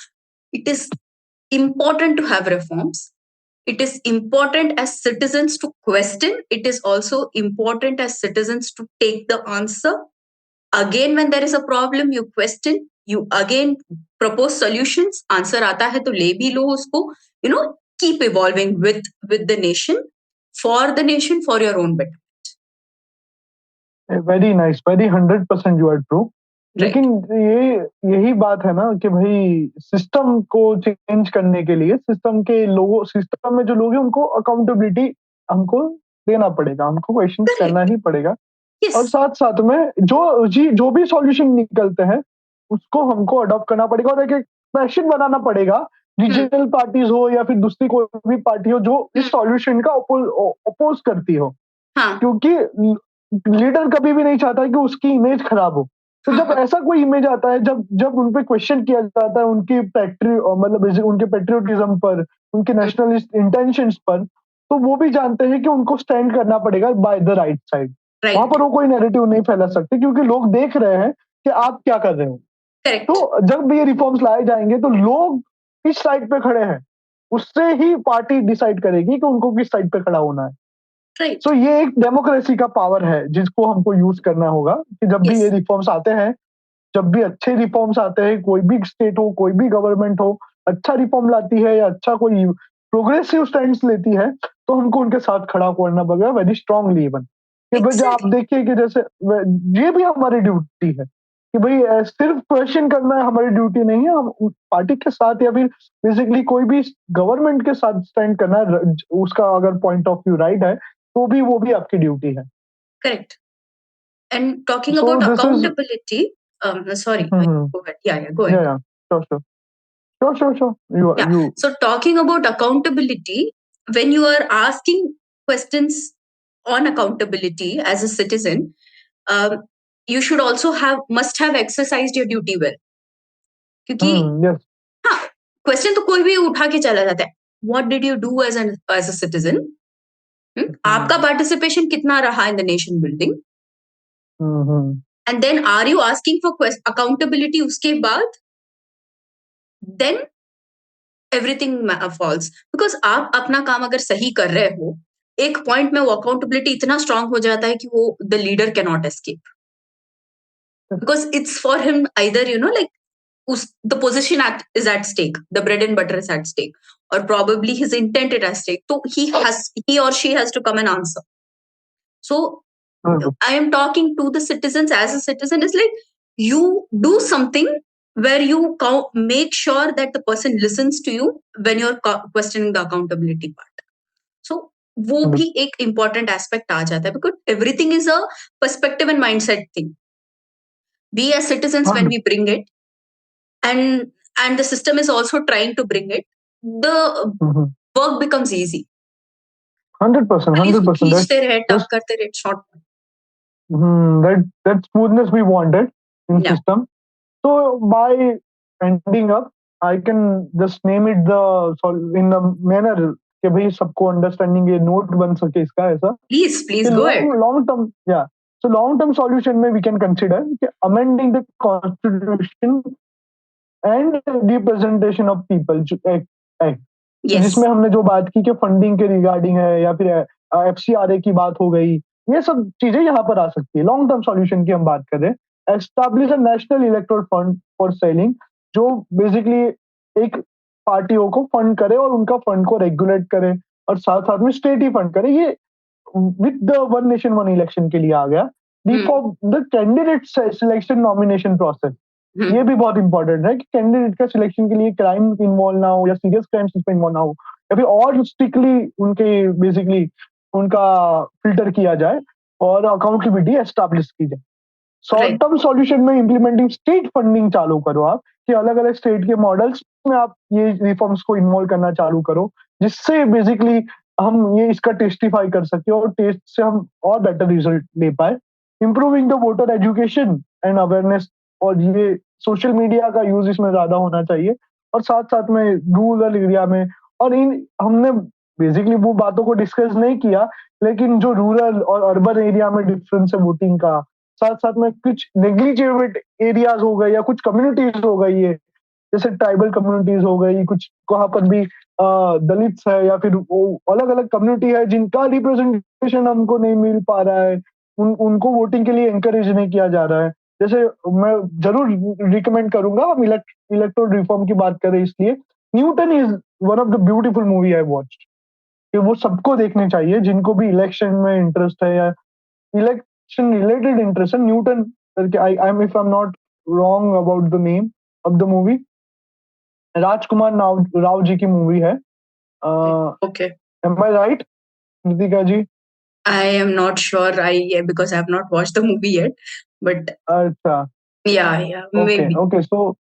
it is important to have reforms. It is important as citizens to question. It is also important as citizens to take the answer. Again, when there is a problem, you question, you again propose solutions. Answer आता है तो ले भी लो उसको. You know, keep evolving with the nation, for your own better.
Very nice, very 100% you are true.
Right.
लेकिन ये यही बात है ना कि भाई सिस्टम को चेंज करने के लिए सिस्टम में जो लोग हैं उनको अकाउंटेबिलिटी हमको देना पड़ेगा, हमको क्वेश्चन
Correct.
करना ही पड़ेगा।
Yes.
और साथ साथ में जो भी सॉल्यूशन निकलते हैं उसको हमको अडॉप्ट करना पड़ेगा और एक पैशन बनाना पड़ेगा। रीजनल पार्टीज हो या फिर दूसरी कोई भी पार्टी हो जो इस सॉल्यूशन का अपोज करती हो,
हाँ.
क्योंकि लीडर कभी भी नहीं चाहता कि उसकी इमेज खराब हो। तो जब ऐसा कोई इमेज आता है, जब उन पे क्वेश्चन किया जाता है उनकी मतलब उनके पेट्रियोटिज्म पर, उनके नेशनलिस्ट इंटेंशंस पर, तो वो भी जानते हैं कि उनको स्टैंड करना पड़ेगा बाय द राइट साइड। वहां पर वो कोई नैरेटिव नहीं फैला सकते क्योंकि लोग देख रहे हैं कि आप क्या कर रहे हो।
Correct.
तो जब भी ये रिफॉर्म्स लाए जाएंगे तो लोग किस साइड पे खड़े हैं उससे ही पार्टी डिसाइड करेगी कि उनको किस साइड पे खड़ा होना है।
Right.
तो ये एक डेमोक्रेसी का पावर है जिसको हमको यूज करना होगा कि जब भी
Yes.
ये रिफॉर्म्स आते हैं, जब भी अच्छे रिफॉर्म्स आते हैं, कोई भी स्टेट हो, कोई भी गवर्नमेंट हो, अच्छा रिफॉर्म लाती है या अच्छा कोई प्रोग्रेसिव स्टैंड्स लेती है, तो हमको उनके साथ खड़ा करना पड़ेगा वेरी स्ट्रांगली इवन। कि भाई आप
Exactly.
देखिए कि जैसे ये भी हमारी ड्यूटी है कि भाई सिर्फ क्वेश्चन करना हमारी ड्यूटी नहीं है, हम पार्टी के साथ या फिर बेसिकली कोई भी गवर्नमेंट के साथ स्टैंड करना, उसका अगर पॉइंट ऑफ व्यू राइट है तो भी वो भी आपकी ड्यूटी है।
Correct. And talking
So
about
this is
accountability, sorry, go ahead. Yeah, go ahead.
yeah, sure.
Yeah.
You
So talking about accountability, when you are asking questions on accountability as a citizen, you should also must have exercised your duty well. क्योंकि
yes.
हाँ, question तो कोई भी उठा के चला जाता है। What did you do as a citizen? आपका पार्टिसिपेशन कितना रहा in the nation building? And then are you asking for accountability उसके बाद? Then everything falls. Because आप अपना काम अगर सही कर रहे हो, एक पॉइंट में वो अकाउंटेबिलिटी इतना स्ट्रांग हो जाता है कि वो the leader cannot escape. Because it's for him either, like the position is at stake, the bread and butter is at stake, or probably his intent is at stake. So he or she has to come and answer. So I am talking to the citizens as a citizen is like, you do something where you make sure that the person listens to you when you're questioning the accountability part. So वो भी एक important aspect आ जाता है because everything is a perspective and mindset thing. We as citizens, when we bring it, and the system is also trying to bring it, the work becomes easy.
100%.
खींचते रहे, टक करते रहे, short.
That smoothness we wanted in
Yeah.
system. So by ending up, I can just name it in the manner कि भाई सबको understanding ये note बन सके इसका ऐसा।
Please go ahead.
Long term, yeah. So long term solution में we can consider amending the constitution and representation of people act.
Yes.
जिसमें हमने जो बात की कि फंडिंग के रिगार्डिंग है या फिर FCRA की बात हो गई, ये सब चीजें यहाँ पर आ सकती है। लॉन्ग टर्म सॉल्यूशन की हम बात कर रहे हैं। Establish a national electoral fund for selling, जो बेसिकली एक पार्टियों को फंड करे और उनका फंड को रेगुलेट करे और साथ साथ में स्टेट ही फंड करे। ये with the one nation one election के लिए आ गया। The candidate selection nomination process, ये भी बहुत इंपॉर्टेंट है कि कैंडिडेट का सिलेक्शन के लिए क्राइम इन्वॉल्व ना हो या सीरियस क्राइम्स पे इन्वॉल्व ना हो या फिर और स्ट्रिक्टली उनके बेसिकली उनका फिल्टर किया जाए और अकाउंटेबिलिटी एस्टैब्लिश की जाए। शॉर्ट टर्म सॉल्यूशन में इम्प्लीमेंटिंग स्टेट फंडिंग चालू करो आप कि अलग अलग स्टेट के मॉडल्स में आप ये रिफॉर्म्स को इन्वॉल्व करना चालू करो, जिससे बेसिकली हम ये इसका टेस्टिफाई कर सके और टेस्ट से हम और बेटर रिजल्ट ले पाए। Improving the voter education and awareness, और ये सोशल मीडिया का यूज इसमें ज्यादा होना चाहिए और साथ साथ में रूरल एरिया में, और हमने बेसिकली वो बातों को डिस्कस नहीं किया, लेकिन जो रूरल और अर्बन एरिया में डिफरेंस है वोटिंग का, साथ साथ में कुछ नेग्लिजिबल एरियाज हो गए या कुछ कम्युनिटीज हो गई है, जैसे ट्राइबल कम्युनिटीज हो गई, कुछ वहां पर भी दलित्स है या फिर अलग अलग कम्युनिटी है जिनका रिप्रेजेंटेशन हमको नहीं मिल पा रहा है, उनको वोटिंग के लिए एनकरेज नहीं किया जा रहा है। जैसे मैं जरूर रिकमेंड करूंगा, हम इलेक्टोरल रिफॉर्म की बात करें इसलिए, Newton is one of the beautiful movie I watch, कि वो सबको देखने चाहिए जिनको भी इलेक्शन में इंटरेस्ट है या इलेक्शन रिलेटेड इंटरेस्ट है। न्यूटन करके, I am if I am not wrong about the name of the movie, Rajkumar Rao ji की मूवी है।
Okay.
Am I right Kritika ji?
I am not sure. Yeah, because I have not watched the movie yet. But
अच्छा,
yeah,
okay
maybe.
Okay, so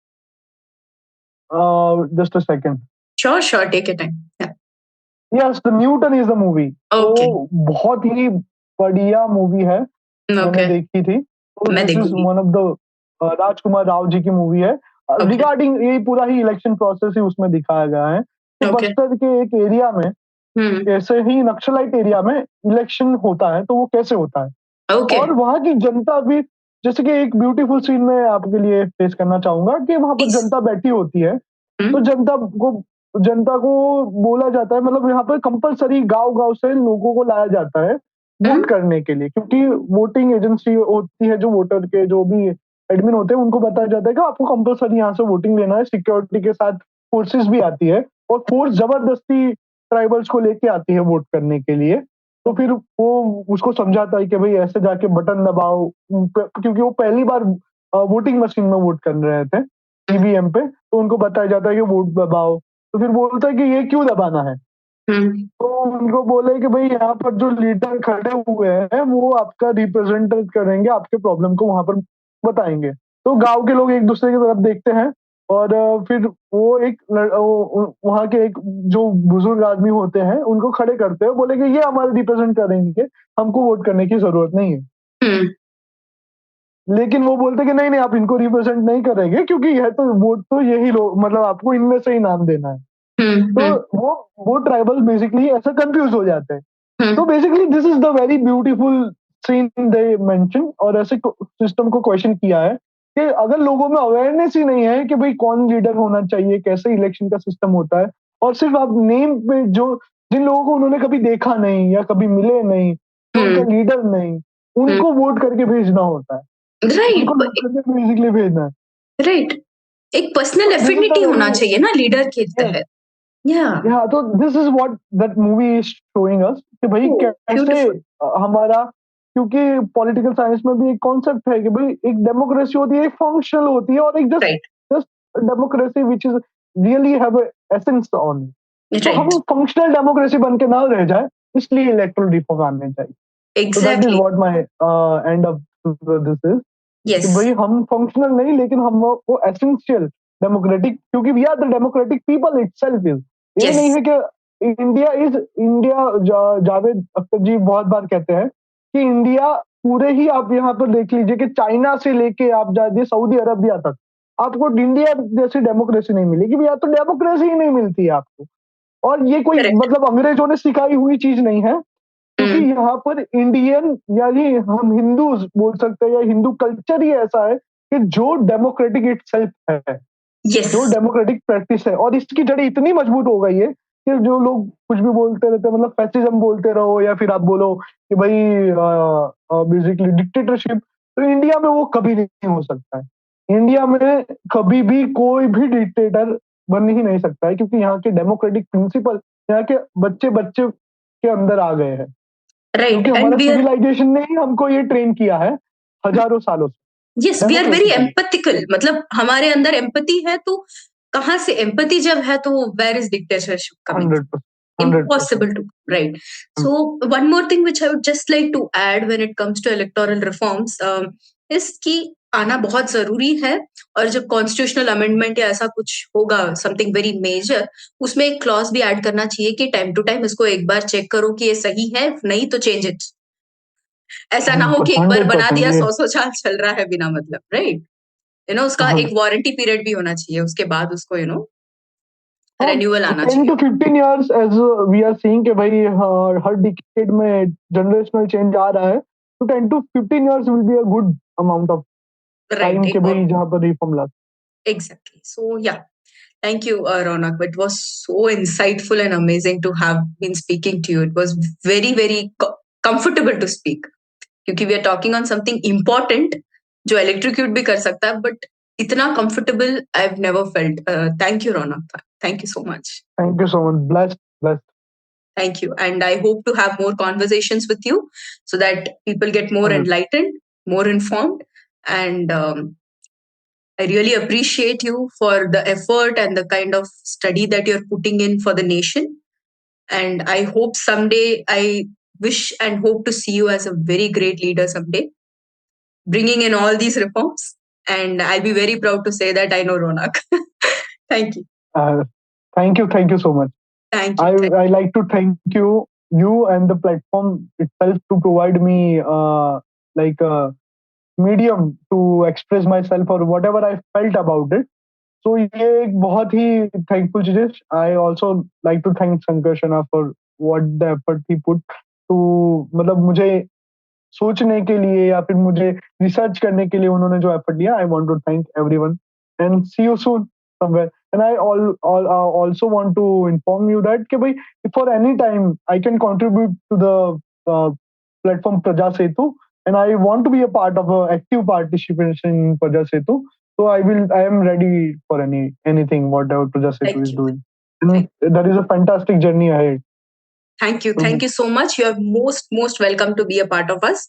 just a second.
Sure, take your time. Yeah.
Yes, the Newton is the movie. तो
Okay.
बहुत ही बढ़िया movie है, मैंने
Okay.
देखी थी। तो
मैं
दिस इज
देखूंगी।
वन ऑफ द राजकुमार राव जी की मूवी है।
Okay.
रिगार्डिंग यही पूरा ही इलेक्शन प्रोसेस ही उसमें दिखाया गया है कि
Okay.
बस्तर के एक एरिया में,
Hmm.
कैसे ही नक्सलाइट एरिया में इलेक्शन होता है, तो वो कैसे होता है
Okay.
और वहां की जनता भी, जैसे कि एक ब्यूटीफुल सीन में आपके लिए पेश करना चाहूंगा कि वहां पर
Please.
जनता बैठी होती है, तो
Hmm.
जनता को बोला जाता है, मतलब यहाँ पर कंपलसरी गांव गांव से लोगों को लाया जाता है
Hmm.
वोट करने के लिए, क्योंकि वोटिंग एजेंसी होती है, जो वोटर के जो भी एडमिन होते हैं उनको बताया जाता है कि आपको कंपलसरी यहाँ से वोटिंग लेना है। सिक्योरिटी के साथ फोर्सेस भी आती है और फोर्स जबरदस्ती ट्राइबल्स को लेके आती है वोट करने के लिए। तो फिर वो उसको समझाता है कि भाई ऐसे जाके बटन दबाओ, क्योंकि वो पहली बार वोटिंग मशीन में वोट कर रहे थे, ईवीएम पे, तो उनको बताया जाता है कि वोट दबाओ। तो फिर बोलता है कि ये क्यों दबाना है,
Hmm.
तो उनको बोले कि भाई यहाँ पर जो लीडर खड़े हुए हैं वो आपका रिप्रेजेंट करेंगे, आपके प्रॉब्लम को वहां पर बताएंगे। तो गांव के लोग एक दूसरे की तरफ देखते हैं और फिर वो वहां के एक जो बुजुर्ग आदमी होते हैं उनको खड़े करते हैं, बोले कि ये हमारे रिप्रेजेंट करेंगे, हमको वोट करने की जरूरत नहीं है।
Hmm.
लेकिन वो बोलते कि नहीं नहीं, आप इनको रिप्रेजेंट नहीं करेंगे क्योंकि यह तो वोट तो यही लोग, मतलब आपको इनमें से ही नाम देना है।
Hmm.
तो
Hmm.
वो ट्राइबल बेसिकली ऐसा कंफ्यूज हो जाते हैं। तो
Hmm.
Basically this is the very beautiful scene they mention, और ऐसे सिस्टम को क्वेश्चन किया है कि अगर लोगों में अवेयरनेस ही नहीं है कि भाई कौन लीडर होना चाहिए, कैसे इलेक्शन का सिस्टम होता है, और सिर्फ आप नेम पे जो जिन लोगों को उन्होंने कभी देखा नहीं या कभी मिले नहीं, तो उनका
Hmm.
लीडर नहीं,
Hmm.
उनको वोट करके भेजना होता है,
Right.
उनको वोट करके बेसिकली भेजना है।
Right. एक personal
this is the
affinity
very,
होना चाहिए ना लीडर के तहत। या
या तो this is what that movie is showing us कि भाई कैसे
ब्यूटीफुल।
हमारा, क्योंकि पॉलिटिकल साइंस में भी एक कॉन्सेप्ट है कि भाई एक डेमोक्रेसी होती है, एक फंक्शनल होती है, और एक just
right.
Just democracy which is really have essence on. तो
राइट।
हम फंक्शनल डेमोक्रेसी बन के ना रह जाए, इसलिए इलेक्टोरल रिफॉर्म आने चाहिए। तो that is
exactly.
What my end of this is, कि
यस।
भाई हम फंक्शनल नहीं, लेकिन हम वो एसेंशियल डेमोक्रेटिक, क्योंकि we are the democratic people itself is. ये
यस।
नहीं है कि इंडिया, जावेद अख्तर जी बहुत बार कहते हैं कि इंडिया पूरे ही, आप यहाँ पर देख लीजिए कि चाइना से लेके आप जाइए सऊदी अरबिया तक, आपको इंडिया जैसी डेमोक्रेसी नहीं मिलेगी भैया, तो डेमोक्रेसी ही नहीं मिलती है आपको। और ये कोई
करेक्ट।
मतलब अंग्रेजों ने सिखाई हुई चीज नहीं है, क्योंकि
हम्म।
यहाँ पर इंडियन, यानी हम हिंदूज बोल सकते हैं, या हिंदू कल्चर ही ऐसा है कि जो डेमोक्रेटिक इटसेल्फ है,
यस।
जो डेमोक्रेटिक प्रैक्टिस है, और इसकी जड़ें इतनी मजबूत हो गई है कि जो लोग कुछ भी बोलते रहते हैं, मतलब फैसिज्म बोलते रहो या फिर आप बोलो कि भाई बेसिकली डिक्टेटरशिप, तो इंडिया में वो कभी नहीं हो सकता है। इंडिया में कभी भी कोई भी डिक्टेटर बन ही नहीं सकता है, क्योंकि यहाँ के डेमोक्रेटिक प्रिंसिपल यहाँ के बच्चे बच्चे के अंदर आ गए हैं, क्योंकि
राइट। एंड
हमारा
वी आर,
सिविलाइजेशन ने ही हमको ये ट्रेन किया है हजारों सालों से
yes we are very
democracy के लिए।
एम्पथिकल, मतलब हमारे अंदर एम्पति है, तो कहाँ से एम्पति जब है तो where is dictatorship coming?
100%, 100%।
Impossible to, right? So one more thing which I would just like to add when it comes to electoral reforms is कि आना बहुत जरूरी है। और जब कॉन्स्टिट्यूशनल अमेंडमेंट या ऐसा कुछ होगा समथिंग वेरी मेजर, उसमें एक क्लॉज भी ऐड करना चाहिए कि टाइम टू टाइम इसको एक बार चेक करो कि ये सही है, नहीं तो चेंज इट। ऐसा ना हो कि एक बार
हंड्रेड
बना
परसेंट
दिया
ये,
100 साल चल रहा है बिना मतलब, राइट? उसका एक वारंटी पीरियड भी होना चाहिए, उसके बाद उसको
हाँ,
रेन्यूअल आना
10 to 15 years as we are seeing कि भाई हर डिकेड में जनरेशनल चेंज आ रहा है, तो 10 to 15 years will be a good amount of
Right.
time के भाई जहाँ पर reform La.
Exactly. So yeah, thank you, Ronak. It was so insightful and amazing to have been speaking to you. It was very, very comfortable to speak. क्योंकि we are talking on something important जो electrocute भी कर सकता है, but इतना comfortable I've never felt. Thank you, Ronak. Thank you so much.
Thank you so much. Blessed, blessed.
Thank you. And I hope to have more conversations with you so that people get more enlightened, more informed. And I really appreciate you for the effort and the kind of study that you're putting in for the nation. And I hope someday, I wish and hope to see you as a very great leader someday, bringing in all these reforms. And I'll be very proud to say that I know Ronak. Thank you.
Thank you so much.
Thank you.
I like to thank you and the platform itself to provide me like a medium to express myself or whatever I felt about it. So ये एक बहुत ही thankful चीज़ है. I also like to thank Shankar Shana for what the effort he put to मतलब मुझे सोचने के लिए या फिर मुझे रिसर्च करने के लिए उन्होंने जो एफर्ट दिया. I want to thank everyone and see you soon somewhere. And I also want to inform you that कि भाई for any time I can contribute to the platform Praja Setu, and I want to be a part of a active participation in Praja Setu. So I am ready for anything whatever Praja Setu is doing. And there is a fantastic journey ahead.
Thank you. Thank you so much. You are most welcome to be a part of us.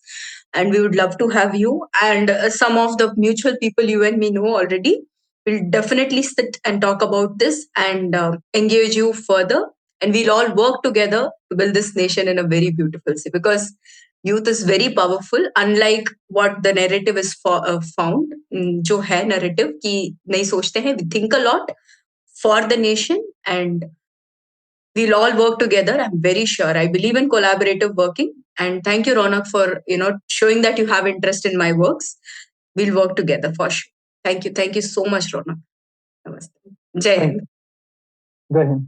And we would love to have you. And some of the mutual people you and me know already will definitely sit and talk about this and engage you further. And we'll all work together to build this nation in a very beautiful way. Because youth is very powerful, unlike what the narrative is found. जो है narrative कि नहीं सोचते हैं, we think a lot for the nation and we'll all work together. I'm very sure. I believe in collaborative working. And thank you, Ronak, for showing that you have interest in my works. We'll work together for sure. Thank you. Thank you so much, Ronak. Namaste. Jai Hind.
Jai Hind.